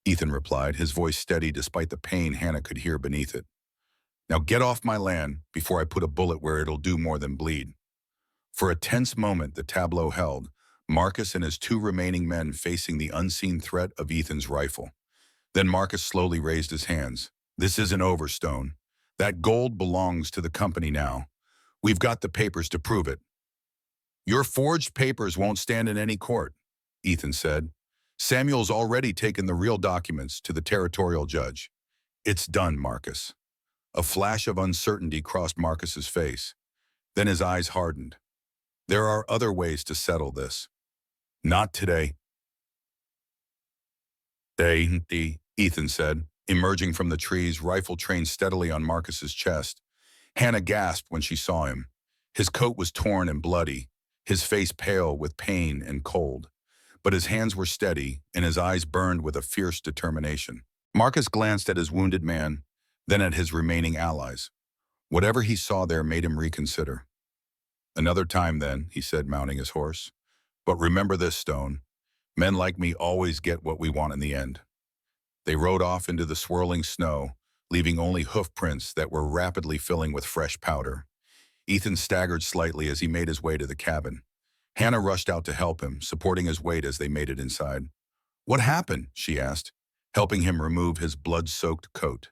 Ethan replied, his voice steady despite the pain Hannah could hear beneath it. Now get off my land before I put a bullet where it'll do more than bleed. For a tense moment the tableau held, Marcus and his 2 remaining men facing the unseen threat of Ethan's rifle. Then Marcus slowly raised his hands. This isn't over, Stone. That gold belongs to the company now. We've got the papers to prove it. Your forged papers won't stand in any court, Ethan said. Samuel's already taken the real documents to the territorial judge. It's done, Marcus. A flash of uncertainty crossed Marcus's face. Then his eyes hardened. There are other ways to settle this. Not today. Ethan said, emerging from the trees, rifle trained steadily on Marcus's chest. Hannah gasped when she saw him. His coat was torn and bloody, his face pale with pain and cold. But his hands were steady, and his eyes burned with a fierce determination. Marcus glanced at his wounded man, then at his remaining allies. Whatever he saw there made him reconsider. Another time then, he said, mounting his horse. But remember this, Stone. Men like me always get what we want in the end. They rode off into the swirling snow, leaving only hoof prints that were rapidly filling with fresh powder. Ethan staggered slightly as he made his way to the cabin. Hannah rushed out to help him, supporting his weight as they made it inside. What happened? She asked, helping him remove his blood-soaked coat.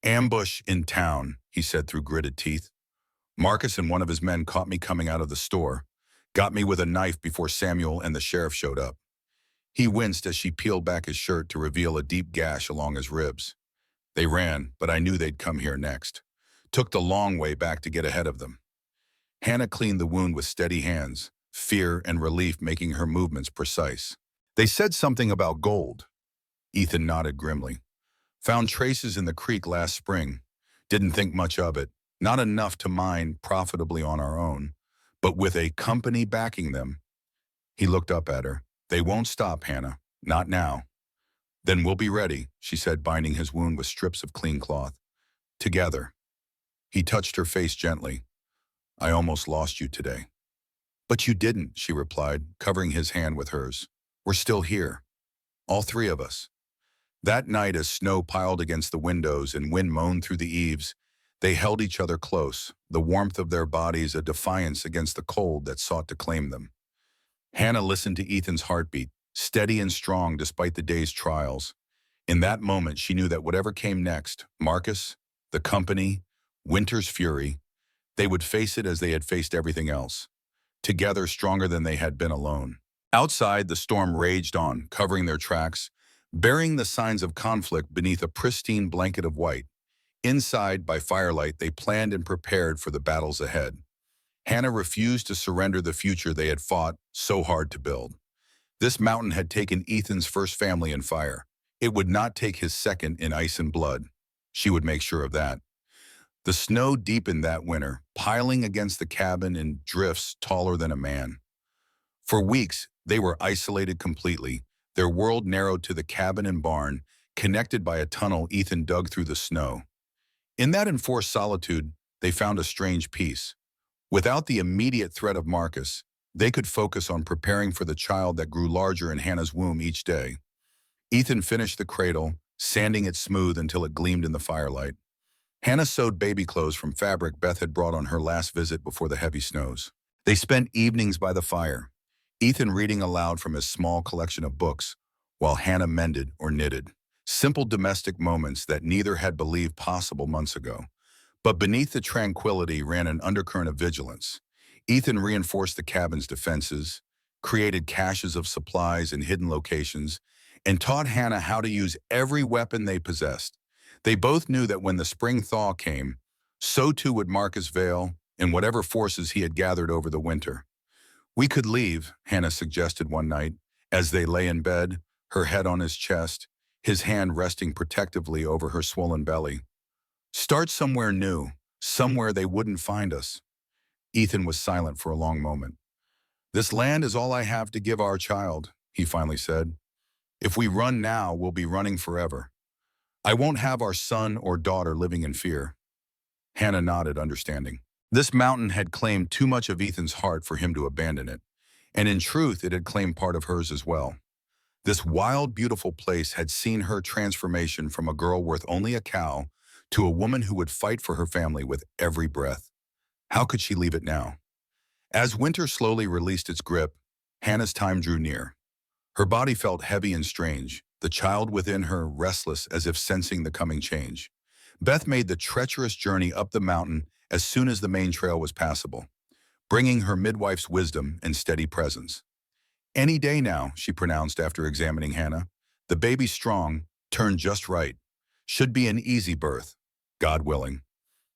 Ambush in town, he said through gritted teeth. Marcus and one of his men caught me coming out of the store, got me with a knife before Samuel and the sheriff showed up. He winced as she peeled back his shirt to reveal a deep gash along his ribs. They ran, but I knew they'd come here next. Took the long way back to get ahead of them. Hannah cleaned the wound with steady hands, fear and relief making her movements precise. They said something about gold. Ethan nodded grimly. Found traces in the creek last spring. Didn't think much of it. Not enough to mine profitably on our own. But with a company backing them. He looked up at her. They won't stop, Hannah. Not now. Then we'll be ready, she said, binding his wound with strips of clean cloth. Together. He touched her face gently. I almost lost you today. But you didn't, she replied, covering his hand with hers. We're still here. All three of us. That night, as snow piled against the windows and wind moaned through the eaves, they held each other close, the warmth of their bodies a defiance against the cold that sought to claim them. Hannah listened to Ethan's heartbeat, steady and strong despite the day's trials. In that moment, she knew that whatever came next, Marcus, the company, winter's fury, they would face it as they had faced everything else, together stronger than they had been alone. Outside, the storm raged on, covering their tracks, burying the signs of conflict beneath a pristine blanket of white. Inside, by firelight, they planned and prepared for the battles ahead. Hannah refused to surrender the future they had fought so hard to build. This mountain had taken Ethan's first family in fire. It would not take his second in ice and blood. She would make sure of that. The snow deepened that winter, piling against the cabin in drifts taller than a man. For weeks, they were isolated completely, their world narrowed to the cabin and barn, connected by a tunnel Ethan dug through the snow. In that enforced solitude, they found a strange peace. Without the immediate threat of Marcus, they could focus on preparing for the child that grew larger in Hannah's womb each day. Ethan finished the cradle, sanding it smooth until it gleamed in the firelight. Hannah sewed baby clothes from fabric Beth had brought on her last visit before the heavy snows. They spent evenings by the fire, Ethan reading aloud from his small collection of books, while Hannah mended or knitted. Simple domestic moments that neither had believed possible months ago. But beneath the tranquility ran an undercurrent of vigilance. Ethan reinforced the cabin's defenses, created caches of supplies in hidden locations, and taught Hannah how to use every weapon they possessed. They both knew that when the spring thaw came, so too would Marcus Vale and whatever forces he had gathered over the winter. We could leave, Hannah suggested one night, as they lay in bed, her head on his chest, his hand resting protectively over her swollen belly. Start somewhere new, somewhere they wouldn't find us. Ethan was silent for a long moment. This land is all I have to give our child, he finally said. If we run now, we'll be running forever. I won't have our son or daughter living in fear. Hannah nodded, understanding. This mountain had claimed too much of Ethan's heart for him to abandon it, and in truth, it had claimed part of hers as well. This wild, beautiful place had seen her transformation from a girl worth only a cow to a woman who would fight for her family with every breath. How could she leave it now? As winter slowly released its grip, Hannah's time drew near. Her body felt heavy and strange, the child within her restless as if sensing the coming change. Beth made the treacherous journey up the mountain as soon as the main trail was passable, bringing her midwife's wisdom and steady presence. Any day now, she pronounced after examining Hannah. The baby's strong, turned just right. Should be an easy birth, God willing.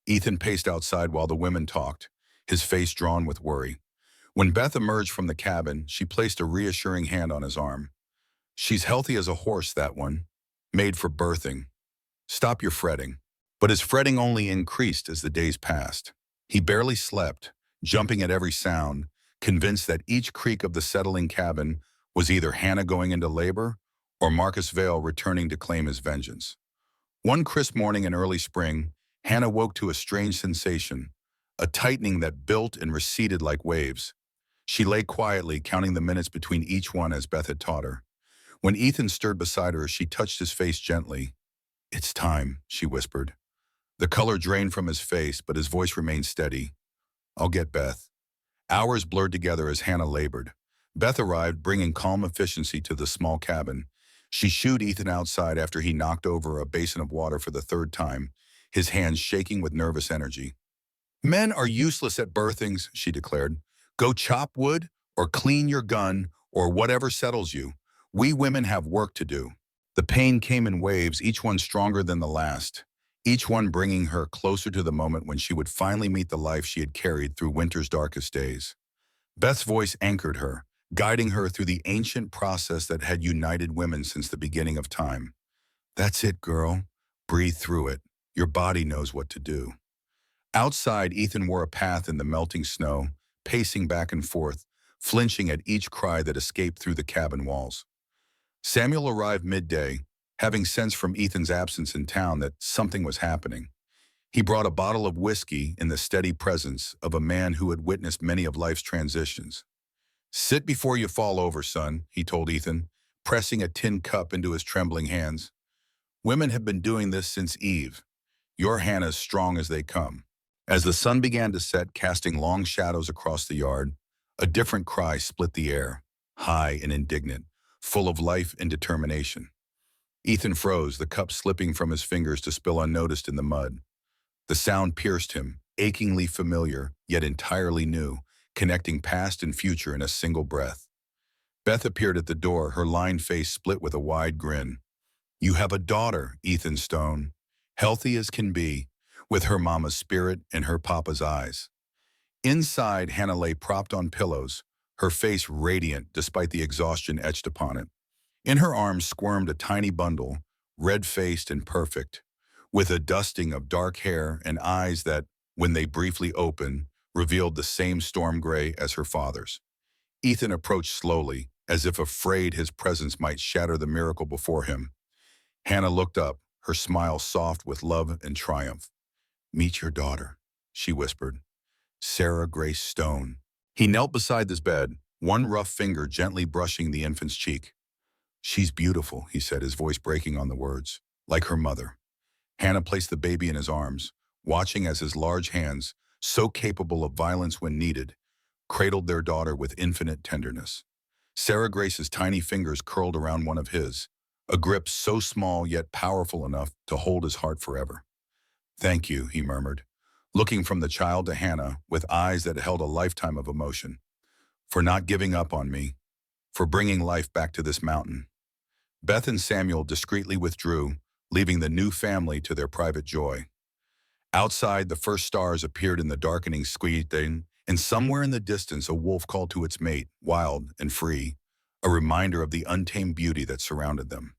Ethan paced outside while the women talked, his face drawn with worry. When Beth emerged from the cabin, she placed a reassuring hand on his arm. She's healthy as a horse, that one. Made for birthing. Stop your fretting. But his fretting only increased as the days passed. He barely slept, jumping at every sound, convinced that each creak of the settling cabin was either Hannah going into labor or Marcus Vale returning to claim his vengeance. One crisp morning in early spring, Hannah woke to a strange sensation, a tightening that built and receded like waves. She lay quietly, counting the minutes between each one as Beth had taught her. When Ethan stirred beside her, she touched his face gently. It's time, she whispered. The color drained from his face, but his voice remained steady. I'll get Beth. Hours blurred together as Hannah labored. Beth arrived, bringing calm efficiency to the small cabin. She shooed Ethan outside after he knocked over a basin of water for the third time, his hands shaking with nervous energy. Men are useless at birthings, she declared. Go chop wood or clean your gun or whatever settles you. We women have work to do. The pain came in waves, each one stronger than the last, each one bringing her closer to the moment when she would finally meet the life she had carried through winter's darkest days. Beth's voice anchored her, guiding her through the ancient process that had united women since the beginning of time. That's it, girl. Breathe through it. Your body knows what to do. Outside, Ethan wore a path in the melting snow, pacing back and forth, flinching at each cry that escaped through the cabin walls. Samuel arrived midday, having sensed from Ethan's absence in town that something was happening. He brought a bottle of whiskey in the steady presence of a man who had witnessed many of life's transitions. "Sit before you fall over, son," he told Ethan, pressing a tin cup into his trembling hands. "Women have been doing this since Eve. Your Hannah's strong as they come." As the sun began to set, casting long shadows across the yard, a different cry split the air, high and indignant, full of life and determination. Ethan froze, the cup slipping from his fingers to spill unnoticed in the mud. The sound pierced him, achingly familiar, yet entirely new, connecting past and future in a single breath. Beth appeared at the door, her lined face split with a wide grin. "You have a daughter, Ethan Stone, healthy as can be, with her mama's spirit and her papa's eyes." Inside, Hannah lay propped on pillows, her face radiant despite the exhaustion etched upon it. In her arms squirmed a tiny bundle, red-faced and perfect, with a dusting of dark hair and eyes that, when they briefly opened, revealed the same storm gray as her father's. Ethan approached slowly, as if afraid his presence might shatter the miracle before him. Hannah looked up, her smile soft with love and triumph. "Meet your daughter," she whispered. "Sarah Grace Stone." He knelt beside his bed, one rough finger gently brushing the infant's cheek. "She's beautiful," he said, his voice breaking on the words, "like her mother." Hannah placed the baby in his arms, watching as his large hands, so capable of violence when needed, cradled their daughter with infinite tenderness. Sarah Grace's tiny fingers curled around one of his, a grip so small yet powerful enough to hold his heart forever. "Thank you," he murmured, looking from the child to Hannah with eyes that held a lifetime of emotion, "for not giving up on me, for bringing life back to this mountain." Beth and Samuel discreetly withdrew, leaving the new family to their private joy. Outside, the first stars appeared in the darkening sky, and somewhere in the distance a wolf called to its mate, wild and free, a reminder of the untamed beauty that surrounded them.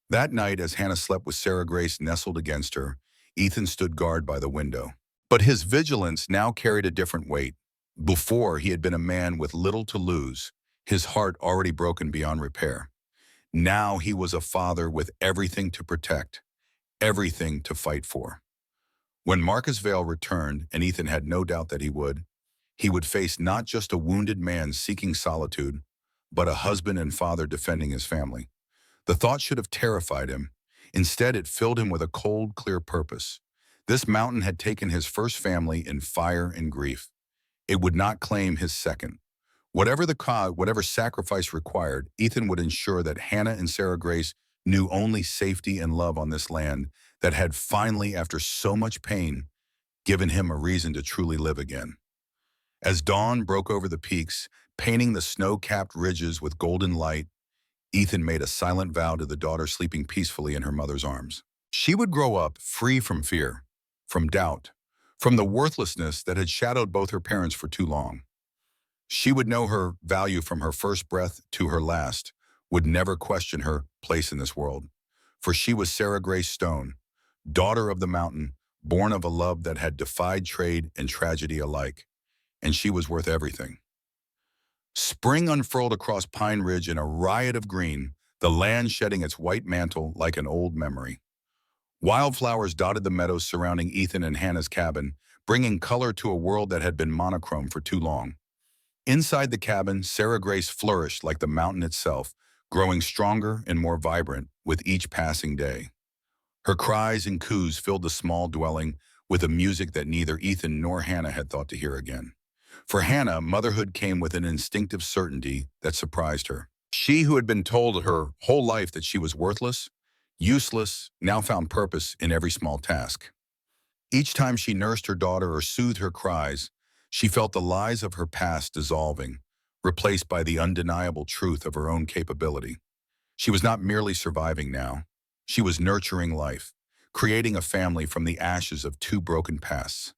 That night, as Hannah slept with Sarah Grace nestled against her, Ethan stood guard by the window. But his vigilance now carried a different weight. Before, he had been a man with little to lose, his heart already broken beyond repair. Now he was a father with everything to protect, everything to fight for. When Marcus Vale returned, and Ethan had no doubt that he would face not just a wounded man seeking solitude, but a husband and father defending his family. The thought should have terrified him. Instead, it filled him with a cold, clear purpose. This mountain had taken his first family in fire and grief. It would not claim his second. Whatever the cause, whatever sacrifice required, Ethan would ensure that Hannah and Sarah Grace knew only safety and love on this land that had finally, after so much pain, given him a reason to truly live again. As dawn broke over the peaks, painting the snow-capped ridges with golden light, Ethan made a silent vow to the daughter sleeping peacefully in her mother's arms. She would grow up free from fear, from doubt, from the worthlessness that had shadowed both her parents for too long. She would know her value from her first breath to her last, would never question her place in this world. For she was Sarah Grace Stone, daughter of the mountain, born of a love that had defied trade and tragedy alike, and she was worth everything. Spring unfurled across Pine Ridge in a riot of green, the land shedding its white mantle like an old memory. Wildflowers dotted the meadows surrounding Ethan and Hannah's cabin, bringing color to a world that had been monochrome for too long. Inside the cabin, Sarah Grace flourished like the mountain itself, growing stronger and more vibrant with each passing day. Her cries and coos filled the small dwelling with a music that neither Ethan nor Hannah had thought to hear again. For Hannah, motherhood came with an instinctive certainty that surprised her. She, who had been told her whole life that she was worthless, useless, now found purpose in every small task. Each time she nursed her daughter or soothed her cries, she felt the lies of her past dissolving, replaced by the undeniable truth of her own capability. She was not merely surviving now. She was nurturing life, creating a family from the ashes of two broken pasts.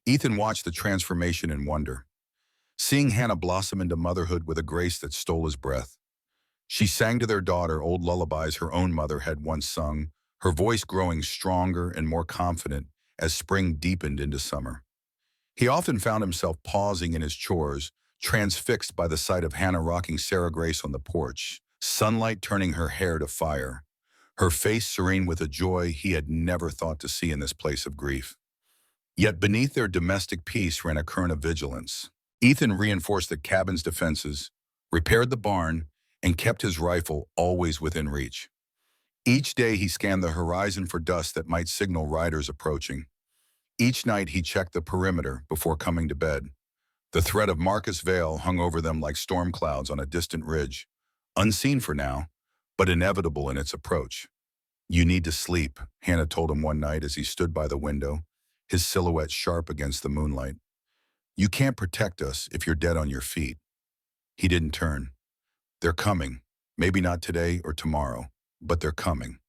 Ethan watched the transformation in wonder, seeing Hannah blossom into motherhood with a grace that stole his breath. She sang to their daughter old lullabies her own mother had once sung, her voice growing stronger and more confident as spring deepened into summer. He often found himself pausing in his chores, transfixed by the sight of Hannah rocking Sarah Grace on the porch, sunlight turning her hair to fire, her face serene with a joy he had never thought to see in this place of grief. Yet beneath their domestic peace ran a current of vigilance. Ethan reinforced the cabin's defenses, repaired the barn, and kept his rifle always within reach. Each day he scanned the horizon for dust that might signal riders approaching. Each night he checked the perimeter before coming to bed. The threat of Marcus Vale hung over them like storm clouds on a distant ridge, unseen for now, but inevitable in its approach. "You need to sleep," Hannah told him one night as he stood by the window, his silhouette sharp against the moonlight. "You can't protect us if you're dead on your feet." He didn't turn. "They're coming. Maybe not today or tomorrow, but they're coming."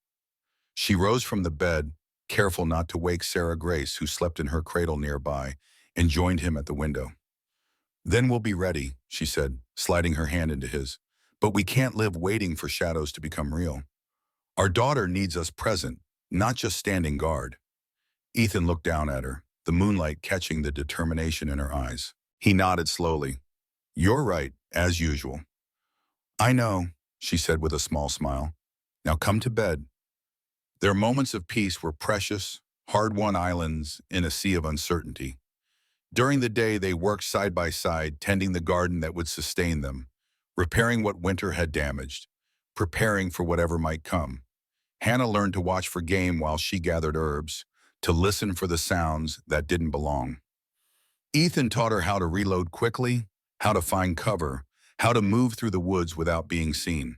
She rose from the bed, careful not to wake Sarah Grace, who slept in her cradle nearby, and joined him at the window. "Then we'll be ready," she said, sliding her hand into his. "But we can't live waiting for shadows to become real. Our daughter needs us present, not just standing guard." Ethan looked down at her, the moonlight catching the determination in her eyes. He nodded slowly. "You're right, as usual." "I know," she said with a small smile. "Now come to bed." Their moments of peace were precious, hard-won islands in a sea of uncertainty. During the day, they worked side by side, tending the garden that would sustain them, repairing what winter had damaged, preparing for whatever might come. Hannah learned to watch for game while she gathered herbs, to listen for the sounds that didn't belong. Ethan taught her how to reload quickly, how to find cover, how to move through the woods without being seen.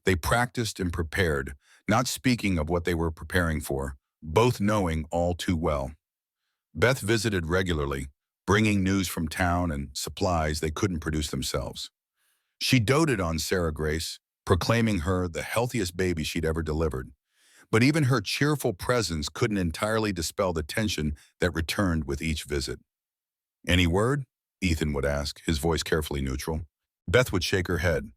They practiced and prepared, not speaking of what they were preparing for, both knowing all too well. Beth visited regularly, bringing news from town and supplies they couldn't produce themselves. She doted on Sarah Grace, proclaiming her the healthiest baby she'd ever delivered. But even her cheerful presence couldn't entirely dispel the tension that returned with each visit. "Any word?" Ethan would ask, his voice carefully neutral. Beth would shake her head.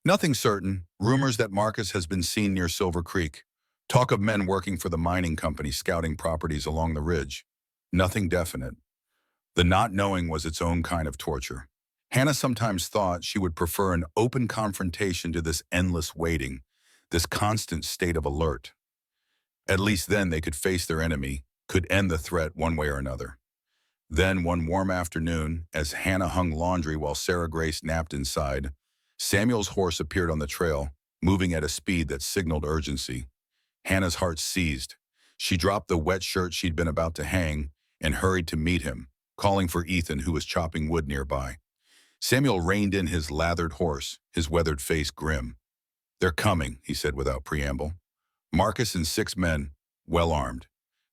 "Nothing certain. Rumors that Marcus has been seen near Silver Creek. Talk of men working for the mining company scouting properties along the ridge. Nothing definite." The not knowing was its own kind of torture. Hannah sometimes thought she would prefer an open confrontation to this endless waiting, this constant state of alert. At least then they could face their enemy, could end the threat one way or another. Then one warm afternoon, as Hannah hung laundry while Sarah Grace napped inside, Samuel's horse appeared on the trail, moving at a speed that signaled urgency. Hannah's heart seized. She dropped the wet shirt she'd been about to hang and hurried to meet him, calling for Ethan, who was chopping wood nearby. Samuel reined in his lathered horse, his weathered face grim. "They're coming," he said without preamble. "Marcus and 6 men, well armed.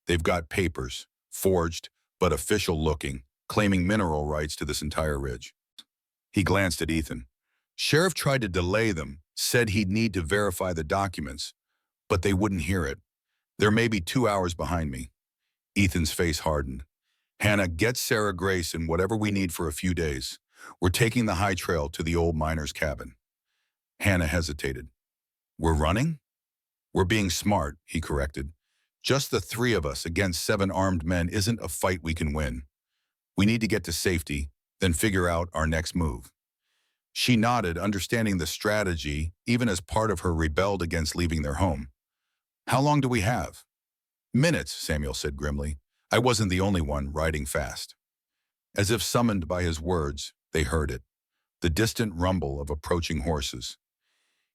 They've got papers, forged, but official looking, claiming mineral rights to this entire ridge." He glanced at Ethan. "Sheriff tried to delay them, said he'd need to verify the documents, but they wouldn't hear it. They're maybe 2 hours behind me." Ethan's face hardened. "Hannah, get Sarah Grace and whatever we need for a few days. We're taking the high trail to the old miner's cabin." Hannah hesitated. "We're running?" "We're being smart," he corrected. "Just the 3 of us against 7 armed men isn't a fight we can win. We need to get to safety, then figure out our next move." She nodded, understanding the strategy, even as part of her rebelled against leaving their home. "How long do we have?" "Minutes," Samuel said grimly. I wasn't the only one riding fast. As if summoned by his words, they heard it, the distant rumble of approaching horses.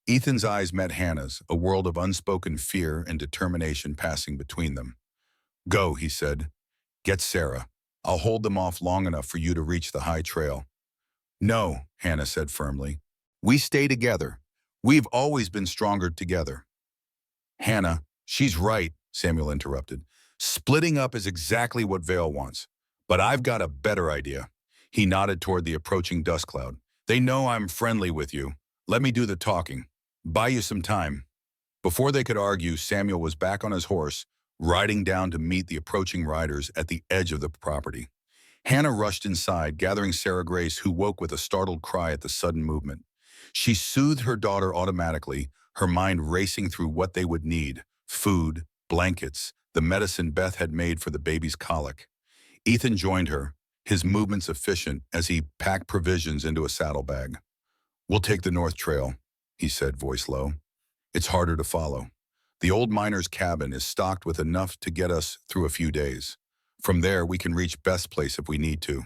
Ethan's eyes met Hannah's, a world of unspoken fear and determination passing between them. "Go," he said. "Get Sarah. I'll hold them off long enough for you to reach the high trail." "No," Hannah said firmly. "We stay together. We've always been stronger together." "Hannah, she's right," Samuel interrupted. "Splitting up is exactly what Vale wants. But I've got a better idea." He nodded toward the approaching dust cloud. "They know I'm friendly with you. Let me do the talking. Buy you some time. Before they could argue, Samuel was back on his horse, riding down to meet the approaching riders at the edge of the property. Hannah rushed inside, gathering Sarah Grace, who woke with a startled cry at the sudden movement. She soothed her daughter automatically, her mind racing through what they would need: food, blankets, the medicine Beth had made for the baby's colic. Ethan joined her, his movements efficient as he packed provisions into a saddlebag. "We'll take the North Trail," he said, voice low. "It's harder to follow. The old miner's cabin is stocked with enough to get us through a few days. From there, we can reach Beth's place if we need to."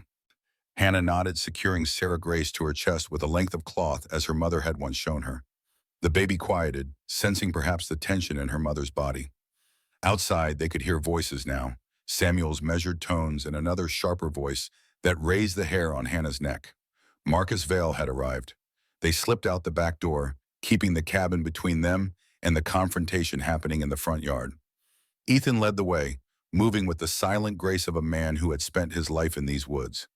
Hannah nodded, securing Sarah Grace to her chest with a length of cloth as her mother had once shown her. The baby quieted, sensing perhaps the tension in her mother's body. Outside, they could hear voices now, Samuel's measured tones and another sharper voice that raised the hair on Hannah's neck. Marcus Vale had arrived. They slipped out the back door, keeping the cabin between them and the confrontation happening in the front yard. Ethan led the way, moving with the silent grace of a man who had spent his life in these woods.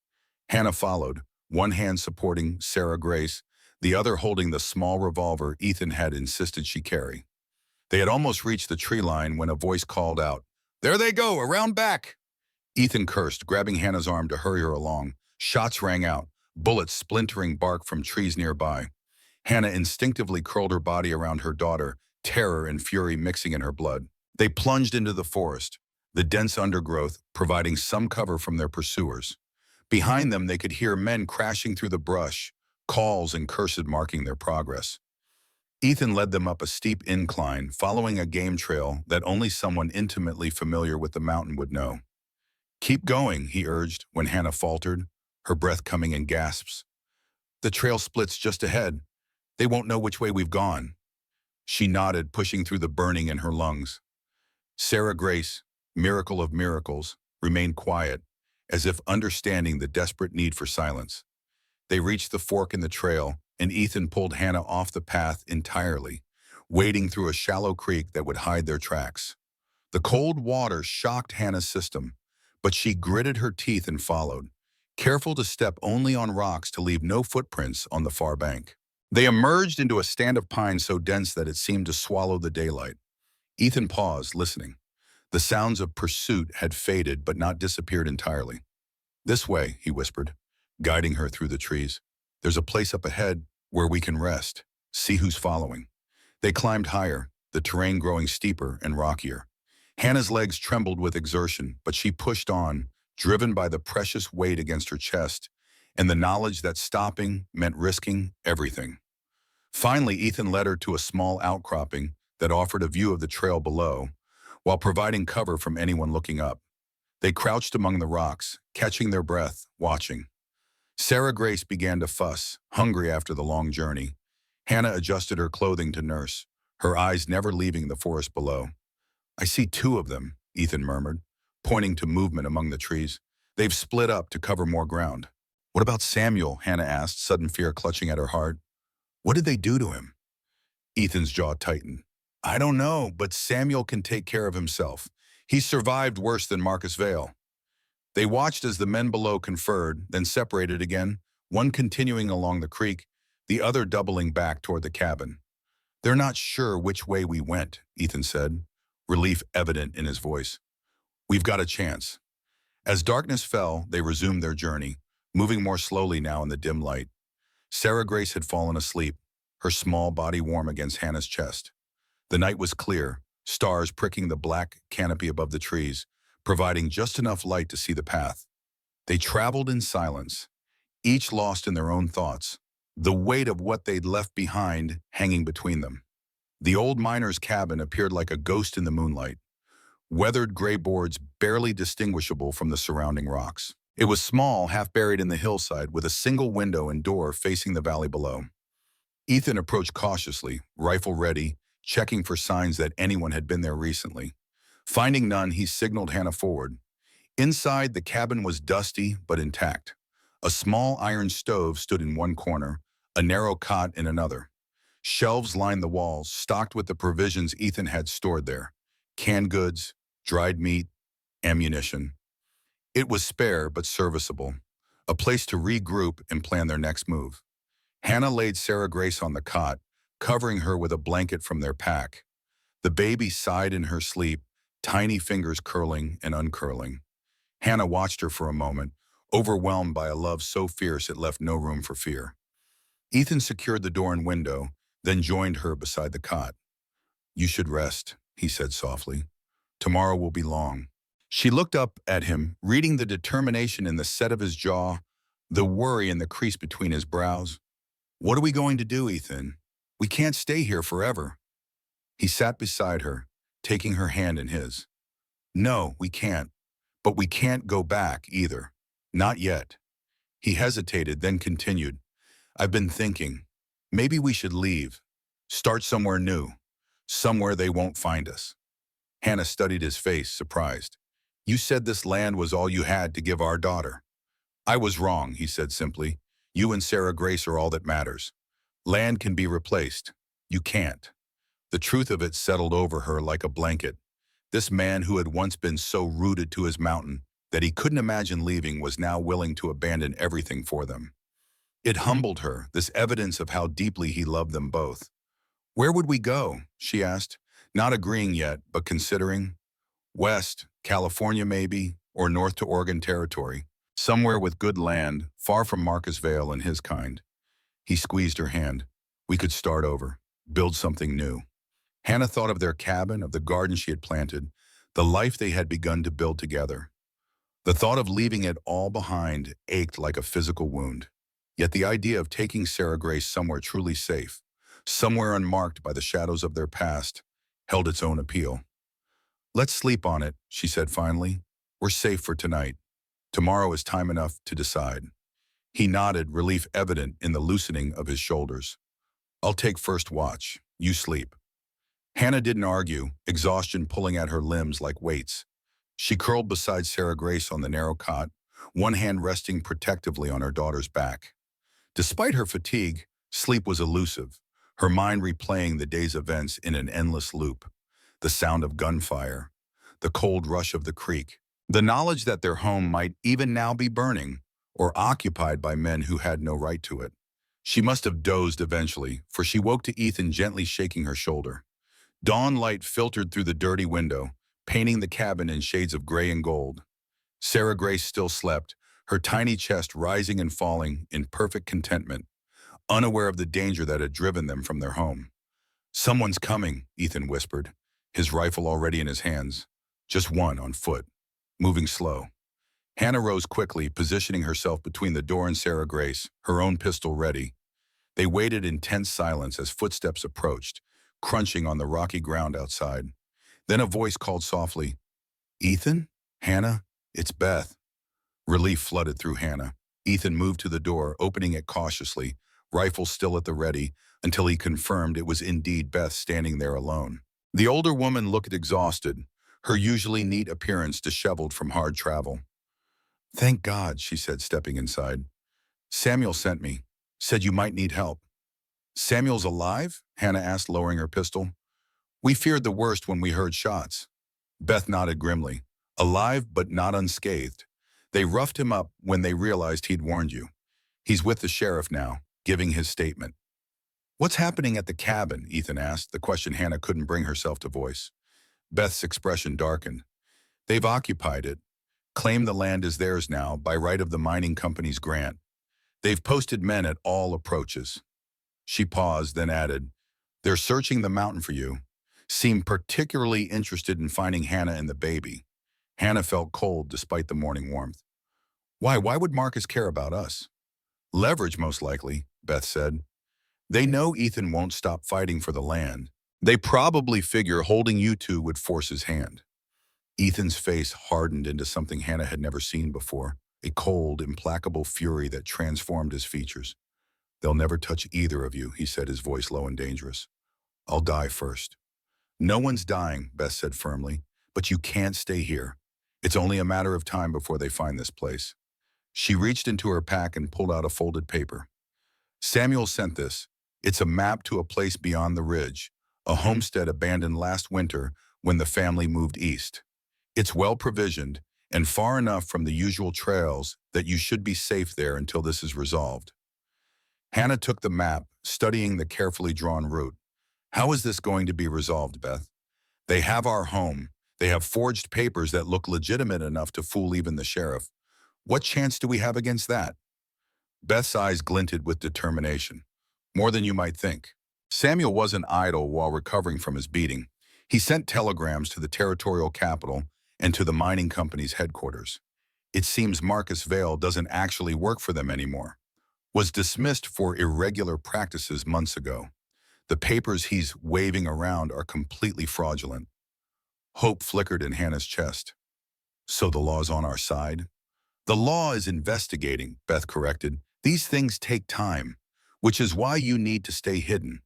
Hannah followed, one hand supporting Sarah Grace, the other holding the small revolver Ethan had insisted she carry. They had almost reached the tree line when a voice called out, "There they go, around back!" Ethan cursed, grabbing Hannah's arm to hurry her along. Shots rang out, bullets splintering bark from trees nearby. Hannah instinctively curled her body around her daughter, terror and fury mixing in her blood. They plunged into the forest, the dense undergrowth providing some cover from their pursuers. Behind them, they could hear men crashing through the brush, calls and curses marking their progress. Ethan led them up a steep incline, following a game trail that only someone intimately familiar with the mountain would know. "Keep going," he urged when Hannah faltered, her breath coming in gasps. "The trail splits just ahead. They won't know which way we've gone." She nodded, pushing through the burning in her lungs. Sarah Grace, miracle of miracles, remained quiet, as if understanding the desperate need for silence. They reached the fork in the trail, and Ethan pulled Hannah off the path entirely, wading through a shallow creek that would hide their tracks. The cold water shocked Hannah's system, but she gritted her teeth and followed, careful to step only on rocks to leave no footprints on the far bank. They emerged into a stand of pines so dense that it seemed to swallow the daylight. Ethan paused, listening. The sounds of pursuit had faded but not disappeared entirely. "This way," he whispered, guiding her through the trees. "There's a place up ahead where we can rest. See who's following." They climbed higher, the terrain growing steeper and rockier. Hannah's legs trembled with exertion, but she pushed on, driven by the precious weight against her chest and the knowledge that stopping meant risking everything. Finally, Ethan led her to a small outcropping that offered a view of the trail below, while providing cover from anyone looking up. They crouched among the rocks, catching their breath, watching. Sarah Grace began to fuss, hungry after the long journey. Hannah adjusted her clothing to nurse, her eyes never leaving the forest below. "I see two of them," Ethan murmured, pointing to movement among the trees. "They've split up to cover more ground." "What about Samuel?" Hannah asked, sudden fear clutching at her heart. "What did they do to him?" Ethan's jaw tightened. "I don't know, but Samuel can take care of himself. He survived worse than Marcus Vale." They watched as the men below conferred, then separated again, one continuing along the creek, the other doubling back toward the cabin. "They're not sure which way we went," Ethan said, relief evident in his voice. "We've got a chance." As darkness fell, they resumed their journey, moving more slowly now in the dim light. Sarah Grace had fallen asleep, her small body warm against Hannah's chest. The night was clear, stars pricking the black canopy above the trees, providing just enough light to see the path. They traveled in silence, each lost in their own thoughts, the weight of what they'd left behind hanging between them. The old miner's cabin appeared like a ghost in the moonlight, weathered gray boards barely distinguishable from the surrounding rocks. It was small, half buried in the hillside, with a single window and door facing the valley below. Ethan approached cautiously, rifle ready, checking for signs that anyone had been there recently. Finding none, he signaled Hannah forward. Inside, the cabin was dusty but intact. A small iron stove stood in one corner, a narrow cot in another. Shelves lined the walls, stocked with the provisions Ethan had stored there: canned goods, dried meat, ammunition. It was spare but serviceable, a place to regroup and plan their next move. Hannah laid Sarah Grace on the cot, covering her with a blanket from their pack. The baby sighed in her sleep, tiny fingers curling and uncurling. Hannah watched her for a moment, overwhelmed by a love so fierce it left no room for fear. Ethan secured the door and window, then joined her beside the cot. "You should rest," he said softly. "Tomorrow will be long." She looked up at him, reading the determination in the set of his jaw, the worry in the crease between his brows. "What are we going to do, Ethan? We can't stay here forever." He sat beside her, taking her hand in his. "No, we can't. But we can't go back either. Not yet." He hesitated, then continued. "I've been thinking. Maybe we should leave. Start somewhere new. Somewhere they won't find us." Hannah studied his face, surprised. "You said this land was all you had to give our daughter." "I was wrong," he said simply. "You and Sarah Grace are all that matters. Land can be replaced. You can't." The truth of it settled over her like a blanket. This man who had once been so rooted to his mountain that he couldn't imagine leaving was now willing to abandon everything for them. It humbled her, this evidence of how deeply he loved them both. "Where would we go?" she asked, not agreeing yet, but considering. "West, California maybe, or north to Oregon Territory. Somewhere with good land, far from Marcus Vale and his kind." He squeezed her hand. "We could start over, build something new." Hannah thought of their cabin, of the garden she had planted, the life they had begun to build together. The thought of leaving it all behind ached like a physical wound. Yet the idea of taking Sarah Grace somewhere truly safe, somewhere unmarked by the shadows of their past, held its own appeal. "Let's sleep on it," she said finally. "We're safe for tonight. Tomorrow is time enough to decide." He nodded, relief evident in the loosening of his shoulders. "I'll take first watch. You sleep." Hannah didn't argue, exhaustion pulling at her limbs like weights. She curled beside Sarah Grace on the narrow cot, one hand resting protectively on her daughter's back. Despite her fatigue, sleep was elusive, her mind replaying the day's events in an endless loop. The sound of gunfire, the cold rush of the creek, the knowledge that their home might even now be burning or occupied by men who had no right to it. She must have dozed eventually, for she woke to Ethan gently shaking her shoulder. Dawn light filtered through the dirty window, painting the cabin in shades of gray and gold. Sarah Grace still slept, her tiny chest rising and falling in perfect contentment, unaware of the danger that had driven them from their home. "Someone's coming," Ethan whispered, his rifle already in his hands. Just one on foot, moving slow. Hannah rose quickly, positioning herself between the door and Sarah Grace, her own pistol ready. They waited in tense silence as footsteps approached, crunching on the rocky ground outside. Then a voice called softly, "Ethan? Hannah? It's Beth." Relief flooded through Hannah. Ethan moved to the door, opening it cautiously, rifle still at the ready, until he confirmed it was indeed Beth standing there alone. The older woman looked exhausted, her usually neat appearance disheveled from hard travel. "Thank God," she said, stepping inside. "Samuel sent me. Said you might need help." "Samuel's alive?" Hannah asked, lowering her pistol. "We feared the worst when we heard shots." Beth nodded grimly. "Alive, but not unscathed. They roughed him up when they realized he'd warned you. He's with the sheriff now, giving his statement." "What's happening at the cabin?" Ethan asked, the question Hannah couldn't bring herself to voice. Beth's expression darkened. "They've occupied it, claimed the land is theirs now by right of the mining company's grant. They've posted men at all approaches." She paused, then added, "They're searching the mountain for you. Seemed particularly interested in finding Hannah and the baby." Hannah felt cold despite the morning warmth. "Why? Why would Marcus care about us?" "Leverage, most likely," Beth said. "They know Ethan won't stop fighting for the land. They probably figure holding you two would force his hand." Ethan's face hardened into something Hannah had never seen before, a cold, implacable fury that transformed his features. "They'll never touch either of you," he said, his voice low and dangerous. "I'll die first." "No one's dying," Beth said firmly, "but you can't stay here. It's only a matter of time before they find this place." She reached into her pack and pulled out a folded paper. "Samuel sent this. It's a map to a place beyond the ridge, a homestead abandoned last winter when the family moved east. It's well provisioned and far enough from the usual trails that you should be safe there until this is resolved." Hannah took the map, studying the carefully drawn route. How is this going to be resolved, Beth? They have our home. They have forged papers that look legitimate enough to fool even the sheriff. What chance do we have against that? Beth's eyes glinted with determination. More than you might think. Samuel wasn't idle while recovering from his beating. He sent telegrams to the territorial capital and to the mining company's headquarters. It seems Marcus Vale doesn't actually work for them anymore. Was dismissed for irregular practices months ago. The papers he's waving around are completely fraudulent. Hope flickered in Hannah's chest. So the law's on our side? The law is investigating, Beth corrected. These things take time, which is why you need to stay hidden.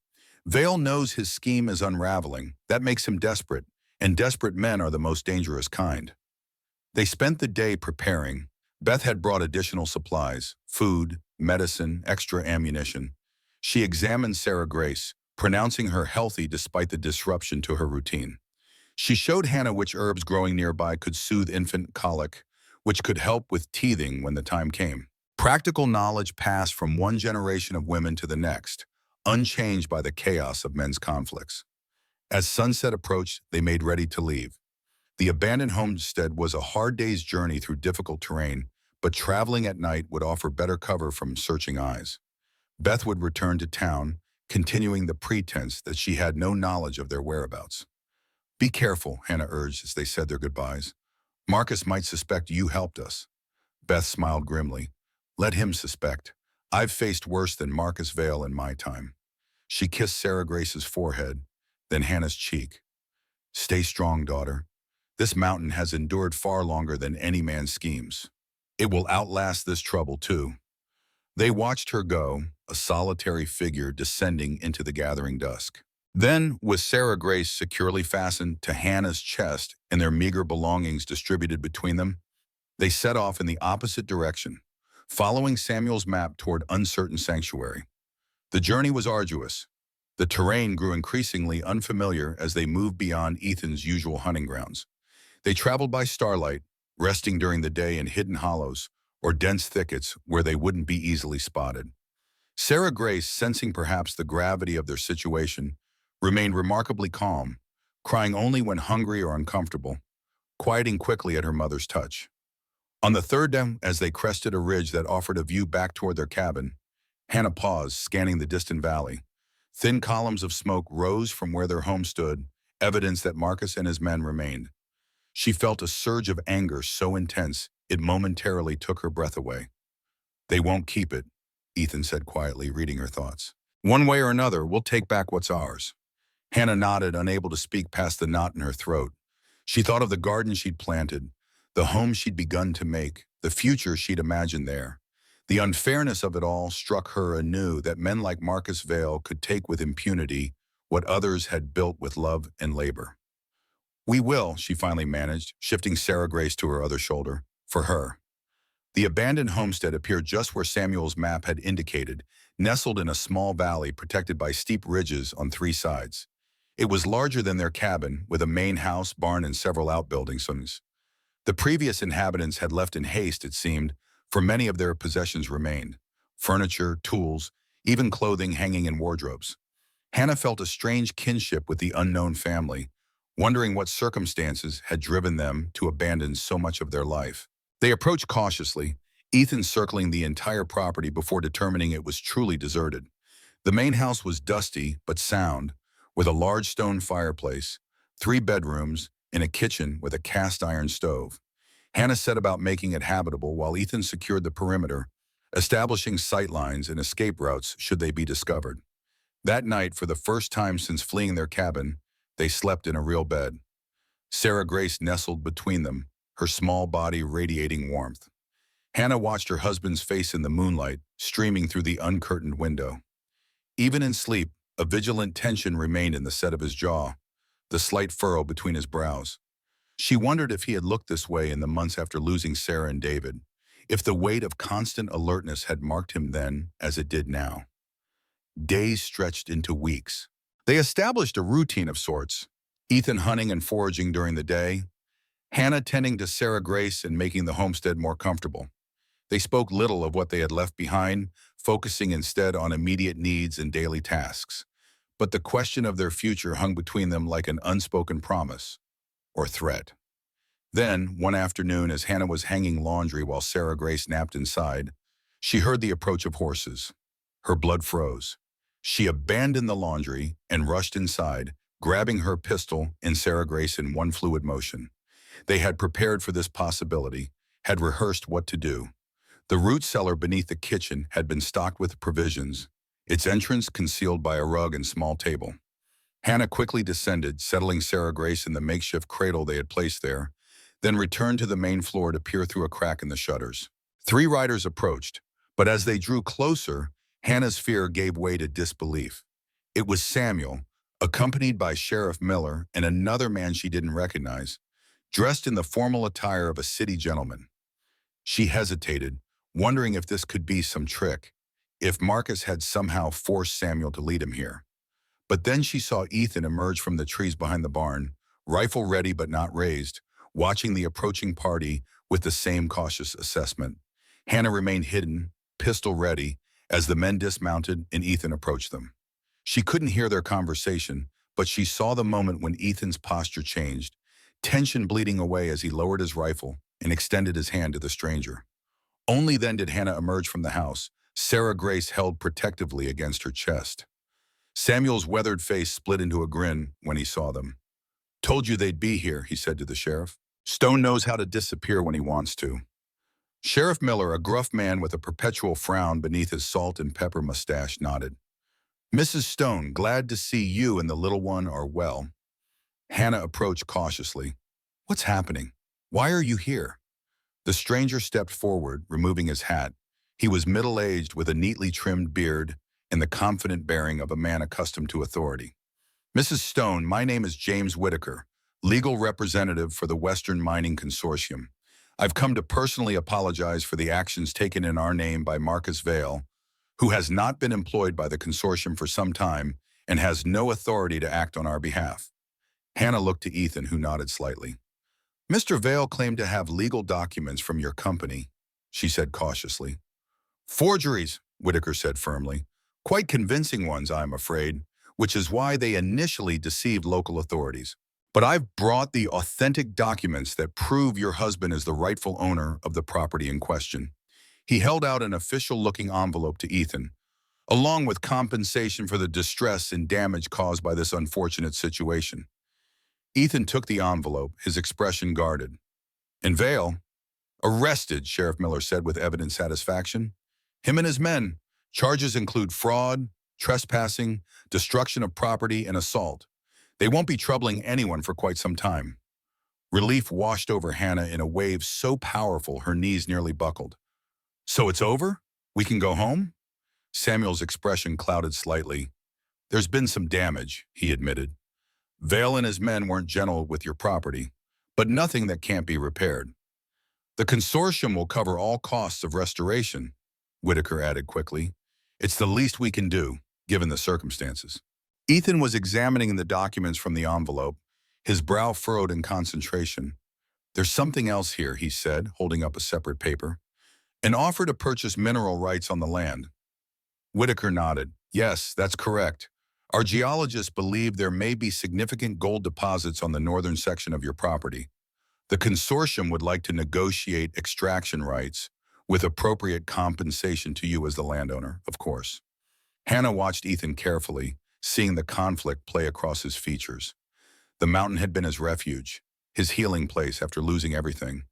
Vale knows his scheme is unraveling. That makes him desperate, and desperate men are the most dangerous kind. They spent the day preparing. Beth had brought additional supplies, food, medicine, extra ammunition. She examined Sarah Grace, pronouncing her healthy despite the disruption to her routine. She showed Hannah which herbs growing nearby could soothe infant colic, which could help with teething when the time came. Practical knowledge passed from one generation of women to the next, unchanged by the chaos of men's conflicts. As sunset approached, they made ready to leave. The abandoned homestead was a hard day's journey through difficult terrain, but traveling at night would offer better cover from searching eyes. Beth would return to town, continuing the pretense that she had no knowledge of their whereabouts. Be careful, Hannah urged as they said their goodbyes. Marcus might suspect you helped us. Beth smiled grimly. Let him suspect. I've faced worse than Marcus Vale in my time. She kissed Sarah Grace's forehead, then Hannah's cheek. Stay strong, daughter. This mountain has endured far longer than any man's schemes. It will outlast this trouble, too. They watched her go, a solitary figure descending into the gathering dusk. Then, with Sarah Grace securely fastened to Hannah's chest and their meager belongings distributed between them, they set off in the opposite direction, following Samuel's map toward uncertain sanctuary. The journey was arduous. The terrain grew increasingly unfamiliar as they moved beyond Ethan's usual hunting grounds. They traveled by starlight, resting during the day in hidden hollows or dense thickets where they wouldn't be easily spotted. Sarah Grace, sensing perhaps the gravity of their situation, remained remarkably calm, crying only when hungry or uncomfortable, quieting quickly at her mother's touch. On the third day, as they crested a ridge that offered a view back toward their cabin, Hannah paused, scanning the distant valley. Thin columns of smoke rose from where their home stood, evidence that Marcus and his men remained. She felt a surge of anger so intense it momentarily took her breath away. They won't keep it, Ethan said quietly, reading her thoughts. One way or another, we'll take back what's ours. Hannah nodded, unable to speak past the knot in her throat. She thought of the garden she'd planted, the home she'd begun to make, the future she'd imagined there. The unfairness of it all struck her anew, that men like Marcus Vale could take with impunity what others had built with love and labor. We will, she finally managed, shifting Sarah Grace to her other shoulder, for her. The abandoned homestead appeared just where Samuel's map had indicated, nestled in a small valley protected by steep ridges on three sides. It was larger than their cabin, with a main house, barn, and several outbuildings. The previous inhabitants had left in haste, it seemed, for many of their possessions remained. Furniture, tools, even clothing hanging in wardrobes. Hannah felt a strange kinship with the unknown family, wondering what circumstances had driven them to abandon so much of their life. They approached cautiously, Ethan circling the entire property before determining it was truly deserted. The main house was dusty but sound, with a large stone fireplace, 3 bedrooms, and a kitchen with a cast-iron stove. Hannah set about making it habitable while Ethan secured the perimeter, establishing sightlines and escape routes should they be discovered. That night, for the first time since fleeing their cabin, they slept in a real bed. Sarah Grace nestled between them, her small body radiating warmth. Hannah watched her husband's face in the moonlight, streaming through the uncurtained window. Even in sleep, a vigilant tension remained in the set of his jaw, the slight furrow between his brows. She wondered if he had looked this way in the months after losing Sarah and David, if the weight of constant alertness had marked him then as it did now. Days stretched into weeks. They established a routine of sorts, Ethan hunting and foraging during the day, Hannah tending to Sarah Grace and making the homestead more comfortable. They spoke little of what they had left behind, focusing instead on immediate needs and daily tasks. But the question of their future hung between them like an unspoken promise or threat. Then, one afternoon, as Hannah was hanging laundry while Sarah Grace napped inside, she heard the approach of horses. Her blood froze. She abandoned the laundry and rushed inside, grabbing her pistol and Sarah Grace in one fluid motion. They had prepared for this possibility, had rehearsed what to do. The root cellar beneath the kitchen had been stocked with provisions, its entrance concealed by a rug and small table. Hannah quickly descended, settling Sarah Grace in the makeshift cradle they had placed there, then returned to the main floor to peer through a crack in the shutters. 3 riders approached, but as they drew closer, Hannah's fear gave way to disbelief. It was Samuel, accompanied by Sheriff Miller and another man she didn't recognize, dressed in the formal attire of a city gentleman. She hesitated, wondering if this could be some trick, if Marcus had somehow forced Samuel to lead him here. But then she saw Ethan emerge from the trees behind the barn, rifle ready but not raised, watching the approaching party with the same cautious assessment. Hannah remained hidden, pistol ready, as the men dismounted and Ethan approached them. She couldn't hear their conversation, but she saw the moment when Ethan's posture changed, tension bleeding away as he lowered his rifle and extended his hand to the stranger. Only then did Hannah emerge from the house, Sarah Grace held protectively against her chest. Samuel's weathered face split into a grin when he saw them. "Told you they'd be here," he said to the sheriff. "Stone knows how to disappear when he wants to." Sheriff Miller, a gruff man with a perpetual frown beneath his salt and pepper mustache, nodded. "Mrs. Stone, glad to see you and the little one are well." Hannah approached cautiously. "What's happening? Why are you here?" The stranger stepped forward, removing his hat. He was middle-aged with a neatly trimmed beard and the confident bearing of a man accustomed to authority. "Mrs. Stone, my name is James Whitaker, legal representative for the Western Mining Consortium. I've come to personally apologize for the actions taken in our name by Marcus Vale, who has not been employed by the consortium for some time and has no authority to act on our behalf." Hannah looked to Ethan, who nodded slightly. "Mr. Vale claimed to have legal documents from your company," she said cautiously. "Forgeries," Whitaker said firmly. "Quite convincing ones, I'm afraid, which is why they initially deceived local authorities. But I've brought the authentic documents that prove your husband is the rightful owner of the property in question." He held out an official-looking envelope to Ethan, along with compensation for the distress and damage caused by this unfortunate situation. Ethan took the envelope, his expression guarded. "And Vale?" "Arrested," Sheriff Miller said with evident satisfaction. "Him and his men. Charges include fraud, trespassing, destruction of property, and assault. They won't be troubling anyone for quite some time." Relief washed over Hannah in a wave so powerful her knees nearly buckled. "So it's over? We can go home?" Samuel's expression clouded slightly. "There's been some damage," he admitted. "Vale and his men weren't gentle with your property, but nothing that can't be repaired. The consortium will cover all costs of restoration," Whitaker added quickly. "It's the least we can do, given the circumstances." Ethan was examining the documents from the envelope, his brow furrowed in concentration. "There's something else here," he said, holding up a separate paper. "An offer to purchase mineral rights on the land." Whitaker nodded. "Yes, that's correct. Our geologists believe there may be significant gold deposits on the northern section of your property. The consortium would like to negotiate extraction rights with appropriate compensation to you as the landowner, of course." Hannah watched Ethan carefully, seeing the conflict play across his features. The mountain had been his refuge, his healing place after losing everything.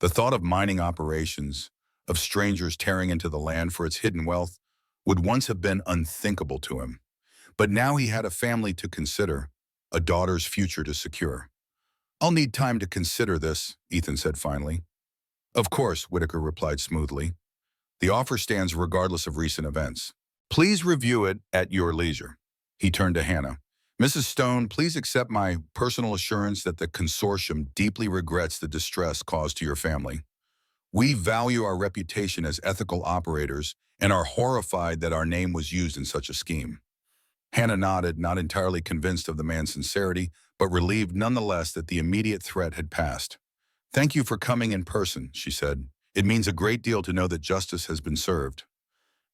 The thought of mining operations, of strangers tearing into the land for its hidden wealth, would once have been unthinkable to him. But now he had a family to consider, a daughter's future to secure. "I'll need time to consider this," Ethan said finally. "Of course," Whitaker replied smoothly. "The offer stands regardless of recent events. Please review it at your leisure." He turned to Hannah. "Mrs. Stone, please accept my personal assurance that the consortium deeply regrets the distress caused to your family. We value our reputation as ethical operators and are horrified that our name was used in such a scheme." Hannah nodded, not entirely convinced of the man's sincerity, but relieved nonetheless that the immediate threat had passed. "Thank you for coming in person," she said. It means a great deal to know that justice has been served.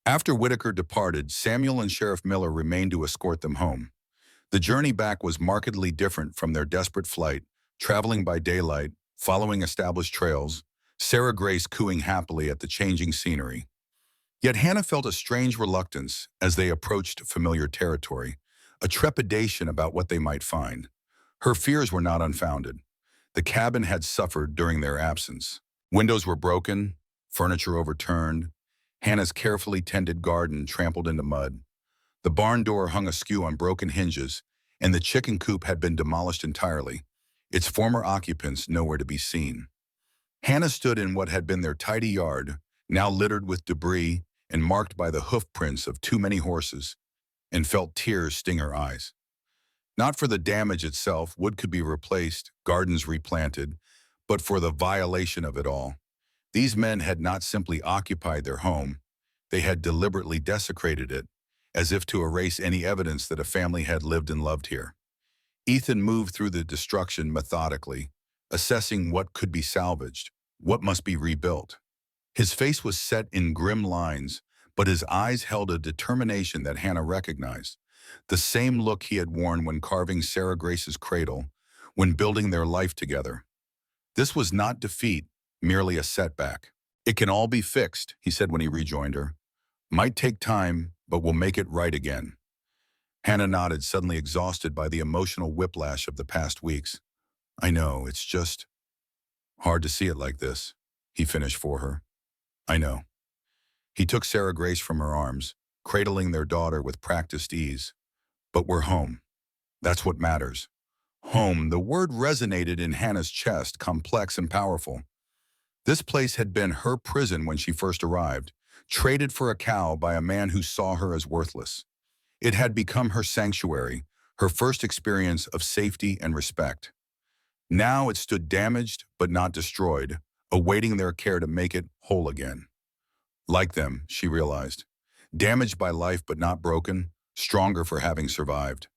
After Whitaker departed, Samuel and Sheriff Miller remained to escort them home. The journey back was markedly different from their desperate flight, traveling by daylight, following established trails, Sarah Grace cooing happily at the changing scenery. Yet Hannah felt a strange reluctance as they approached familiar territory, a trepidation about what they might find. Her fears were not unfounded. The cabin had suffered during their absence. Windows were broken, furniture overturned, Hannah's carefully tended garden trampled into mud. The barn door hung askew on broken hinges, and the chicken coop had been demolished entirely, its former occupants nowhere to be seen. Hannah stood in what had been their tidy yard, now littered with debris and marked by the hoof prints of too many horses, and felt tears sting her eyes. Not for the damage itself, wood could be replaced, gardens replanted, but for the violation of it all. These men had not simply occupied their home, they had deliberately desecrated it, as if to erase any evidence that a family had lived and loved here. Ethan moved through the destruction methodically, assessing what could be salvaged, what must be rebuilt. His face was set in grim lines, but his eyes held a determination that Hannah recognized. The same look he had worn when carving Sarah Grace's cradle, when building their life together. This was not defeat, merely a setback. "It can all be fixed," he said when he rejoined her. "Might take time, but we'll make it right again." Hannah nodded, suddenly exhausted by the emotional whiplash of the past weeks. "I know, it's just hard to see it like this," he finished for her. "I know." He took Sarah Grace from her arms, cradling their daughter with practiced ease. "But we're home. That's what matters." Home, the word resonated in Hannah's chest, complex and powerful. This place had been her prison when she first arrived, traded for a cow by a man who saw her as worthless. It had become her sanctuary, her first experience of safety and respect. Now it stood damaged but not destroyed, awaiting their care to make it whole again. Like them, she realized. Damaged by life but not broken, stronger for having survived.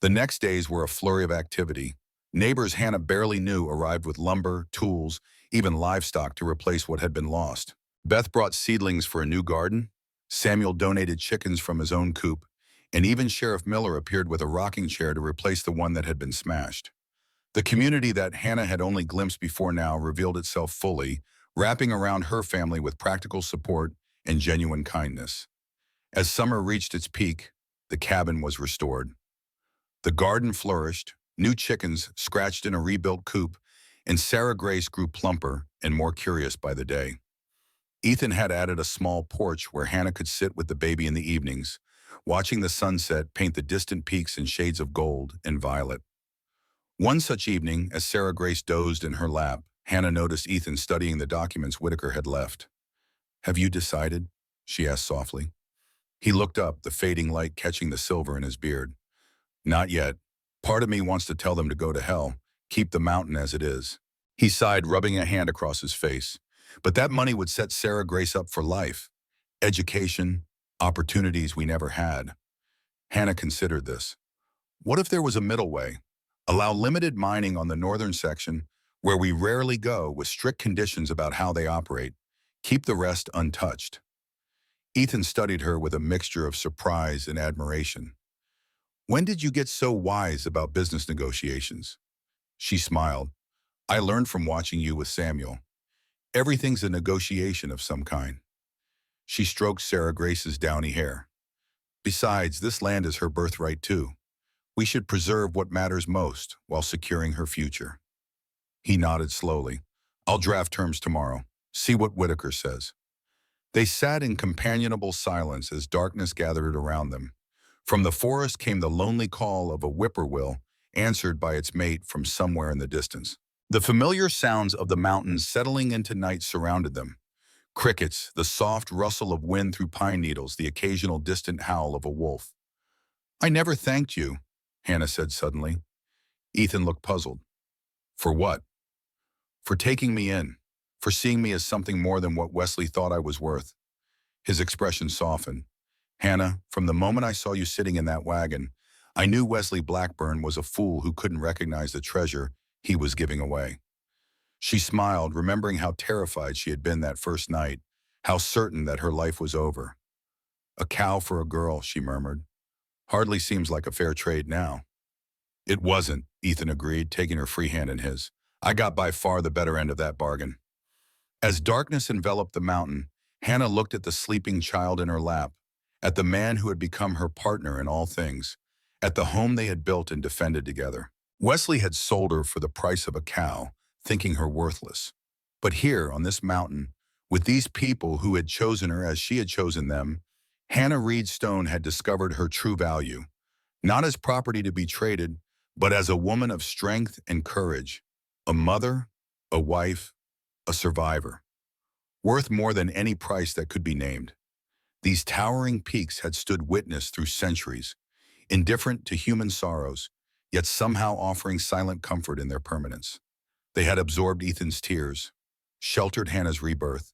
The next days were a flurry of activity. Neighbors Hannah barely knew arrived with lumber, tools, even livestock to replace what had been lost. Beth brought seedlings for a new garden. Samuel donated chickens from his own coop, and even Sheriff Miller appeared with a rocking chair to replace the one that had been smashed. The community that Hannah had only glimpsed before now revealed itself fully, wrapping around her family with practical support and genuine kindness. As summer reached its peak, the cabin was restored. The garden flourished, new chickens scratched in a rebuilt coop, and Sarah Grace grew plumper and more curious by the day. Ethan had added a small porch where Hannah could sit with the baby in the evenings, watching the sunset paint the distant peaks in shades of gold and violet. One such evening, as Sarah Grace dozed in her lap, Hannah noticed Ethan studying the documents Whitaker had left. "Have you decided?" she asked softly. He looked up, the fading light catching the silver in his beard. "Not yet. Part of me wants to tell them to go to hell, keep the mountain as it is." He sighed, rubbing a hand across his face. But that money would set Sarah Grace up for life. Education, opportunities we never had. Hannah considered this. What if there was a middle way? Allow limited mining on the northern section, where we rarely go, with strict conditions about how they operate. Keep the rest untouched. Ethan studied her with a mixture of surprise and admiration. "When did you get so wise about business negotiations?" She smiled. "I learned from watching you with Samuel. Everything's a negotiation of some kind." She stroked Sarah Grace's downy hair. "Besides, this land is her birthright too. We should preserve what matters most while securing her future." He nodded slowly. "I'll draft terms tomorrow. See what Whitaker says." They sat in companionable silence as darkness gathered around them. From the forest came the lonely call of a whippoorwill, answered by its mate from somewhere in the distance. The familiar sounds of the mountains settling into night surrounded them. Crickets, the soft rustle of wind through pine needles, the occasional distant howl of a wolf. "I never thanked you," Hannah said suddenly. Ethan looked puzzled. "For what?" "For taking me in, for seeing me as something more than what Wesley thought I was worth." His expression softened. "Hannah, from the moment I saw you sitting in that wagon, I knew Wesley Blackburn was a fool who couldn't recognize the treasure he was giving away." She smiled, remembering how terrified she had been that first night, how certain that her life was over. A cow for a girl, she murmured. Hardly seems like a fair trade now. It wasn't, Ethan agreed, taking her free hand in his. I got by far the better end of that bargain. As darkness enveloped the mountain, Hannah looked at the sleeping child in her lap, at the man who had become her partner in all things, at the home they had built and defended together. Wesley had sold her for the price of a cow, thinking her worthless. But here, on this mountain, with these people who had chosen her as she had chosen them, Hannah Reed Stone had discovered her true value, not as property to be traded, but as a woman of strength and courage, a mother, a wife, a survivor, worth more than any price that could be named. These towering peaks had stood witness through centuries, indifferent to human sorrows, yet somehow offering silent comfort in their permanence. They had absorbed Ethan's tears, sheltered Hannah's rebirth,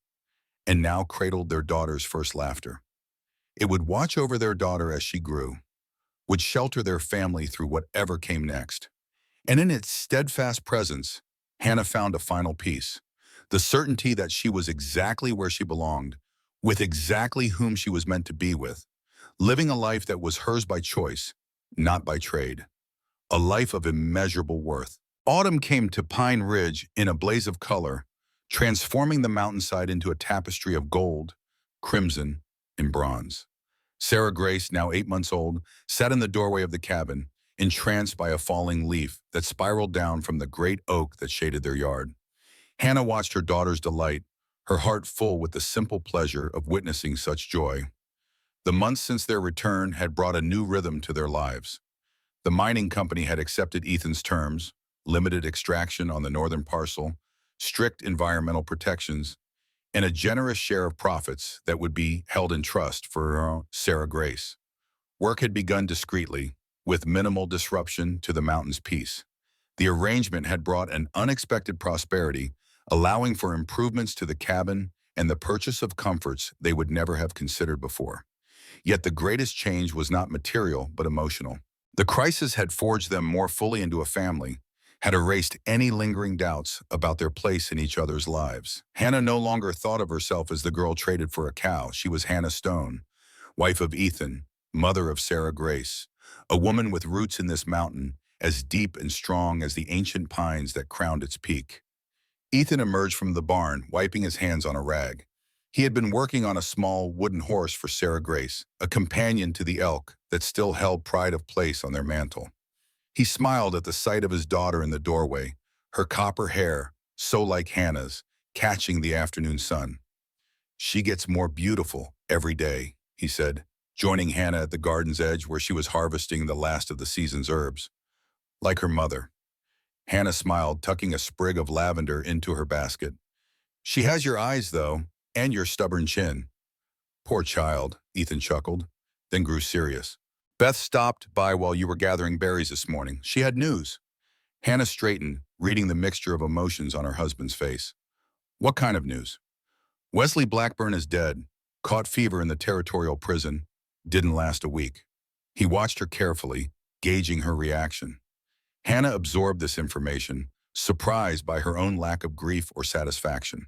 and now cradled their daughter's first laughter. It would watch over their daughter as she grew, would shelter their family through whatever came next. And in its steadfast presence, Hannah found a final peace, the certainty that she was exactly where she belonged, with exactly whom she was meant to be with, living a life that was hers by choice, not by trade, a life of immeasurable worth. Autumn came to Pine Ridge in a blaze of color, transforming the mountainside into a tapestry of gold, crimson, and bronze. Sarah Grace, now 8 months old, sat in the doorway of the cabin, entranced by a falling leaf that spiraled down from the great oak that shaded their yard. Hannah watched her daughter's delight, her heart full with the simple pleasure of witnessing such joy. The months since their return had brought a new rhythm to their lives. The mining company had accepted Ethan's terms, limited extraction on the northern parcel, strict environmental protections, and a generous share of profits that would be held in trust for Sarah Grace. Work had begun discreetly, with minimal disruption to the mountain's peace. The arrangement had brought an unexpected prosperity, allowing for improvements to the cabin and the purchase of comforts they would never have considered before. Yet the greatest change was not material but emotional. The crisis had forged them more fully into a family, had erased any lingering doubts about their place in each other's lives. Hannah no longer thought of herself as the girl traded for a cow. She was Hannah Stone, wife of Ethan, mother of Sarah Grace, a woman with roots in this mountain as deep and strong as the ancient pines that crowned its peak. Ethan emerged from the barn, wiping his hands on a rag. He had been working on a small wooden horse for Sarah Grace, a companion to the elk that still held pride of place on their mantle. He smiled at the sight of his daughter in the doorway, her copper hair, so like Hannah's, catching the afternoon sun. She gets more beautiful every day, he said, joining Hannah at the garden's edge where she was harvesting the last of the season's herbs. Like her mother. Hannah smiled, tucking a sprig of lavender into her basket. She has your eyes, though, and your stubborn chin. Poor child, Ethan chuckled, then grew serious. Beth stopped by while you were gathering berries this morning. She had news. Hannah straightened, reading the mixture of emotions on her husband's face. What kind of news? Wesley Blackburn is dead, caught fever in the territorial prison, didn't last a week. He watched her carefully, gauging her reaction. Hannah absorbed this information, surprised by her own lack of grief or satisfaction.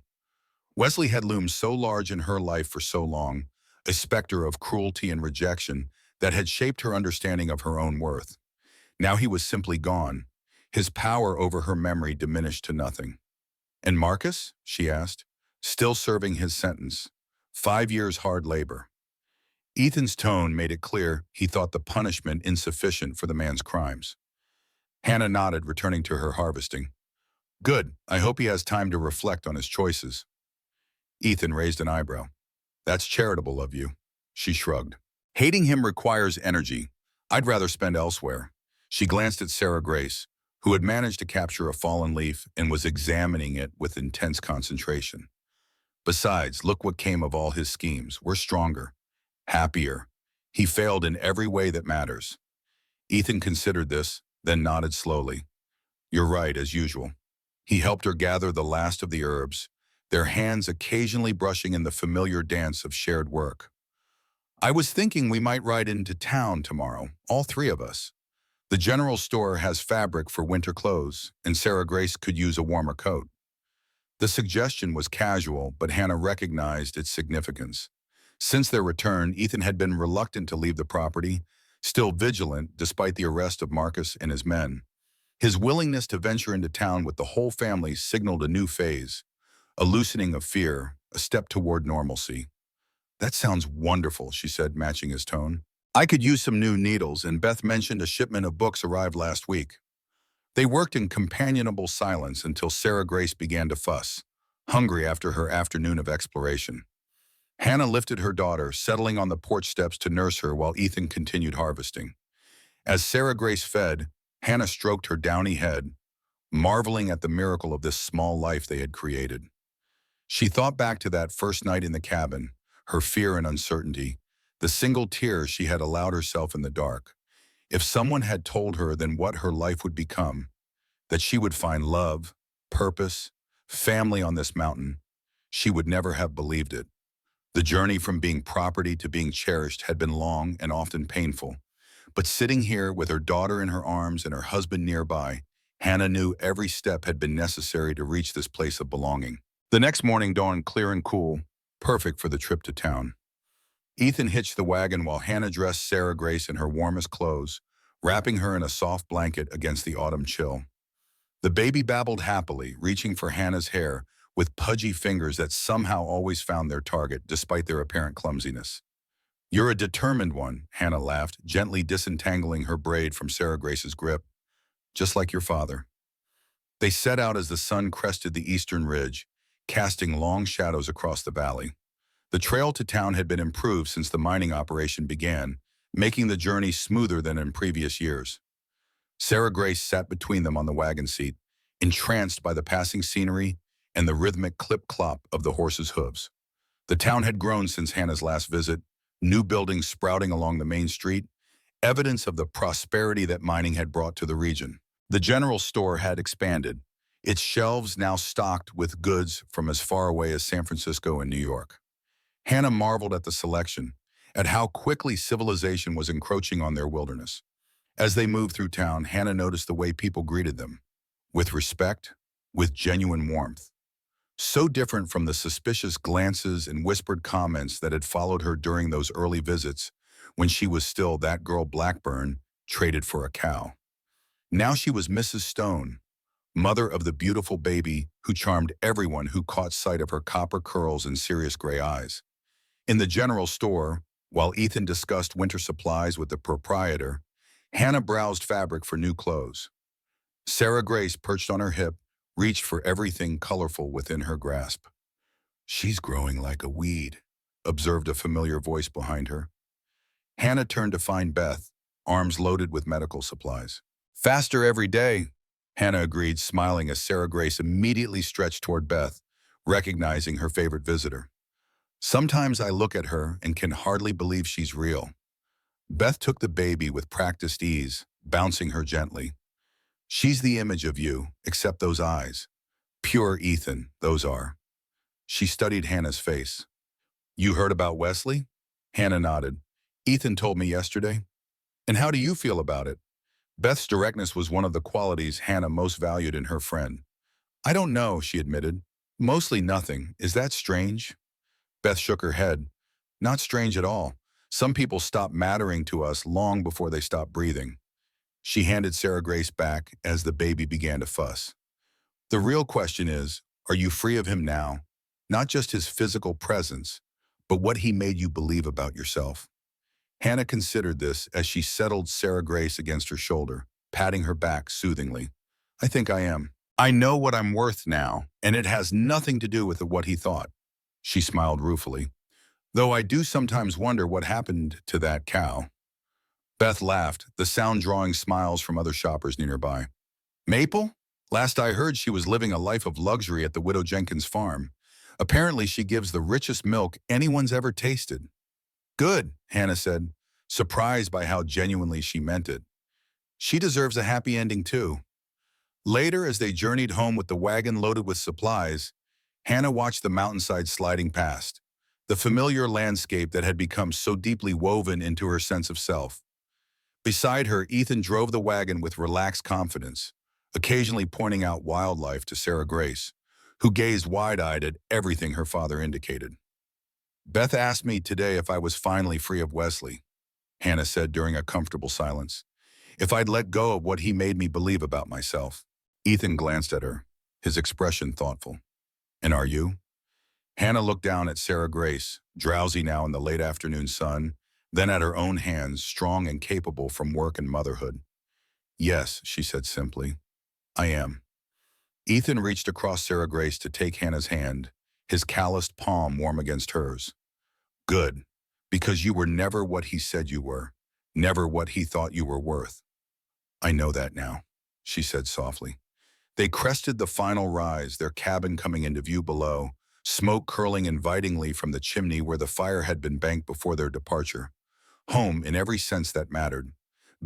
Wesley had loomed so large in her life for so long, a specter of cruelty and rejection that had shaped her understanding of her own worth. Now he was simply gone. His power over her memory diminished to nothing. And Marcus? She asked, still serving his sentence. 5 years hard labor. Ethan's tone made it clear he thought the punishment insufficient for the man's crimes. Hannah nodded, returning to her harvesting. Good. I hope he has time to reflect on his choices. Ethan raised an eyebrow. That's charitable of you. She shrugged. Hating him requires energy. I'd rather spend elsewhere. She glanced at Sarah Grace, who had managed to capture a fallen leaf and was examining it with intense concentration. Besides, look what came of all his schemes. We're stronger, happier. He failed in every way that matters. Ethan considered this, then nodded slowly. You're right, as usual. He helped her gather the last of the herbs, their hands occasionally brushing in the familiar dance of shared work. I was thinking we might ride into town tomorrow, all three of us. The general store has fabric for winter clothes, and Sarah Grace could use a warmer coat. The suggestion was casual, but Hannah recognized its significance. Since their return, Ethan had been reluctant to leave the property, still vigilant despite the arrest of Marcus and his men. His willingness to venture into town with the whole family signaled a new phase, a loosening of fear, a step toward normalcy. "That sounds wonderful," she said, matching his tone. "I could use some new needles, and Beth mentioned a shipment of books arrived last week." They worked in companionable silence until Sarah Grace began to fuss, hungry after her afternoon of exploration. Hannah lifted her daughter, settling on the porch steps to nurse her while Ethan continued harvesting. As Sarah Grace fed, Hannah stroked her downy head, marveling at the miracle of this small life they had created. She thought back to that first night in the cabin, her fear and uncertainty, the single tear she had allowed herself in the dark. If someone had told her then what her life would become, that she would find love, purpose, family on this mountain, she would never have believed it. The journey from being property to being cherished had been long and often painful. But sitting here with her daughter in her arms and her husband nearby, Hannah knew every step had been necessary to reach this place of belonging. The next morning dawned clear and cool, perfect for the trip to town. Ethan hitched the wagon while Hannah dressed Sarah Grace in her warmest clothes, wrapping her in a soft blanket against the autumn chill. The baby babbled happily, reaching for Hannah's hair with pudgy fingers that somehow always found their target despite their apparent clumsiness. "You're a determined one," Hannah laughed, gently disentangling her braid from Sarah Grace's grip. "Just like your father." They set out as the sun crested the eastern ridge, casting long shadows across the valley. The trail to town had been improved since the mining operation began, making the journey smoother than in previous years. Sarah Grace sat between them on the wagon seat, entranced by the passing scenery and the rhythmic clip-clop of the horses' hooves. The town had grown since Hannah's last visit, new buildings sprouting along the main street, evidence of the prosperity that mining had brought to the region. The general store had expanded, its shelves now stocked with goods from as far away as San Francisco and New York. Hannah marveled at the selection, at how quickly civilization was encroaching on their wilderness. As they moved through town, Hannah noticed the way people greeted them, with respect, with genuine warmth. So different from the suspicious glances and whispered comments that had followed her during those early visits when she was still that girl Blackburn traded for a cow. Now she was Mrs. Stone, mother of the beautiful baby who charmed everyone who caught sight of her copper curls and serious gray eyes. In the general store, while Ethan discussed winter supplies with the proprietor, Hannah browsed fabric for new clothes. Sarah Grace, perched on her hip, reached for everything colorful within her grasp. "She's growing like a weed," observed a familiar voice behind her. Hannah turned to find Beth, arms loaded with medical supplies. "Faster every day," Hannah agreed, smiling as Sarah Grace immediately stretched toward Beth, recognizing her favorite visitor. "Sometimes I look at her and can hardly believe she's real." Beth took the baby with practiced ease, bouncing her gently. "She's the image of you, except those eyes. Pure Ethan, those are." She studied Hannah's face. "You heard about Wesley?" Hannah nodded. "Ethan told me yesterday." "And how do you feel about it?" Beth's directness was one of the qualities Hannah most valued in her friend. "I don't know," she admitted. "Mostly nothing. Is that strange?" Beth shook her head. "Not strange at all. Some people stop mattering to us long before they stop breathing." She handed Sarah Grace back as the baby began to fuss. "The real question is, are you free of him now? Not just his physical presence, but what he made you believe about yourself." Hannah considered this as she settled Sarah Grace against her shoulder, patting her back soothingly. "I think I am. I know what I'm worth now, and it has nothing to do with what he thought." She smiled ruefully. "Though I do sometimes wonder what happened to that cow." Beth laughed, the sound drawing smiles from other shoppers nearby. "Maple? Last I heard, she was living a life of luxury at the Widow Jenkins farm. Apparently she gives the richest milk anyone's ever tasted." "Good," Hannah said, surprised by how genuinely she meant it. "She deserves a happy ending too." Later, as they journeyed home with the wagon loaded with supplies, Hannah watched the mountainside sliding past, the familiar landscape that had become so deeply woven into her sense of self. Beside her, Ethan drove the wagon with relaxed confidence, occasionally pointing out wildlife to Sarah Grace, who gazed wide-eyed at everything her father indicated. Beth asked me today if I was finally free of Wesley, Hannah said during a comfortable silence. If I'd let go of what he made me believe about myself. Ethan glanced at her, his expression thoughtful. And are you? Hannah looked down at Sarah Grace, drowsy now in the late afternoon sun, then at her own hands, strong and capable from work and motherhood. Yes, she said simply. I am. Ethan reached across Sarah Grace to take Hannah's hand, his calloused palm warm against hers. Good, because you were never what he said you were, never what he thought you were worth. I know that now, she said softly. They crested the final rise, their cabin coming into view below, smoke curling invitingly from the chimney where the fire had been banked before their departure. Home in every sense that mattered.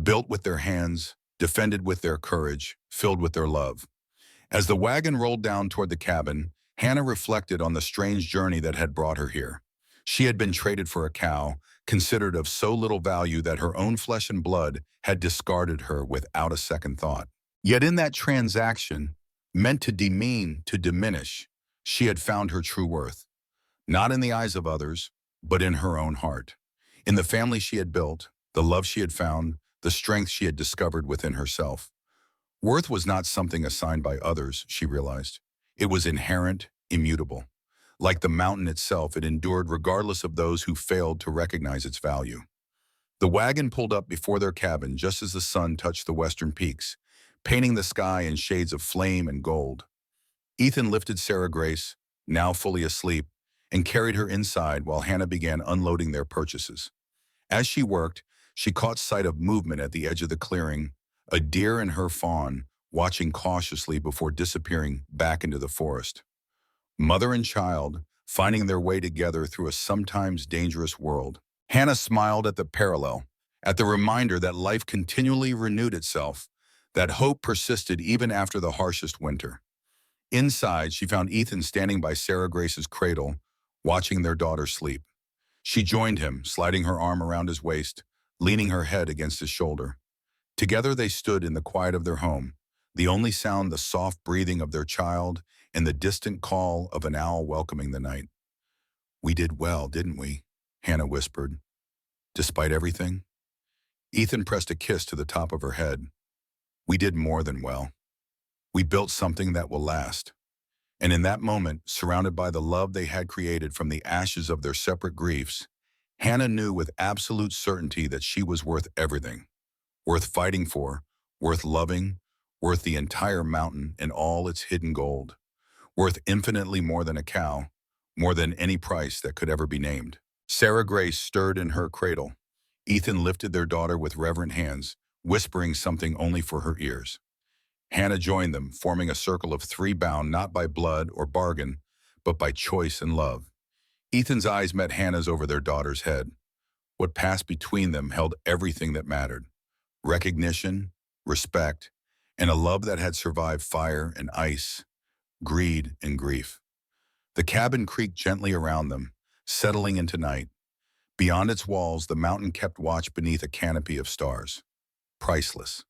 Built with their hands, defended with their courage, filled with their love. As the wagon rolled down toward the cabin, Hannah reflected on the strange journey that had brought her here. She had been traded for a cow, considered of so little value that her own flesh and blood had discarded her without a second thought. Yet in that transaction, meant to demean, to diminish, she had found her true worth. Not in the eyes of others, but in her own heart. In the family she had built, the love she had found, the strength she had discovered within herself. Worth was not something assigned by others, she realized. It was inherent, immutable. Like the mountain itself, it endured regardless of those who failed to recognize its value. The wagon pulled up before their cabin just as the sun touched the western peaks, painting the sky in shades of flame and gold. Ethan lifted Sarah Grace, now fully asleep, and carried her inside while Hannah began unloading their purchases. As she worked, she caught sight of movement at the edge of the clearing, a deer and her fawn watching cautiously before disappearing back into the forest. Mother and child, finding their way together through a sometimes dangerous world. Hannah smiled at the parallel, at the reminder that life continually renewed itself, that hope persisted even after the harshest winter. Inside, she found Ethan standing by Sarah Grace's cradle, watching their daughter sleep. She joined him, sliding her arm around his waist, leaning her head against his shoulder. Together they stood in the quiet of their home, the only sound the soft breathing of their child and the distant call of an owl welcoming the night. We did well, didn't we? Hannah whispered. Despite everything? Ethan pressed a kiss to the top of her head. We did more than well. We built something that will last. And in that moment, surrounded by the love they had created from the ashes of their separate griefs, Hannah knew with absolute certainty that she was worth everything. Worth fighting for, worth loving, worth the entire mountain and all its hidden gold. Worth infinitely more than a cow, more than any price that could ever be named. Sarah Grace stirred in her cradle. Ethan lifted their daughter with reverent hands, whispering something only for her ears. Hannah joined them, forming a circle of three bound not by blood or bargain, but by choice and love. Ethan's eyes met Hannah's over their daughter's head. What passed between them held everything that mattered. Recognition, respect, and a love that had survived fire and ice, greed and grief. The cabin creaked gently around them, settling into night. Beyond its walls, the mountain kept watch beneath a canopy of stars. Priceless.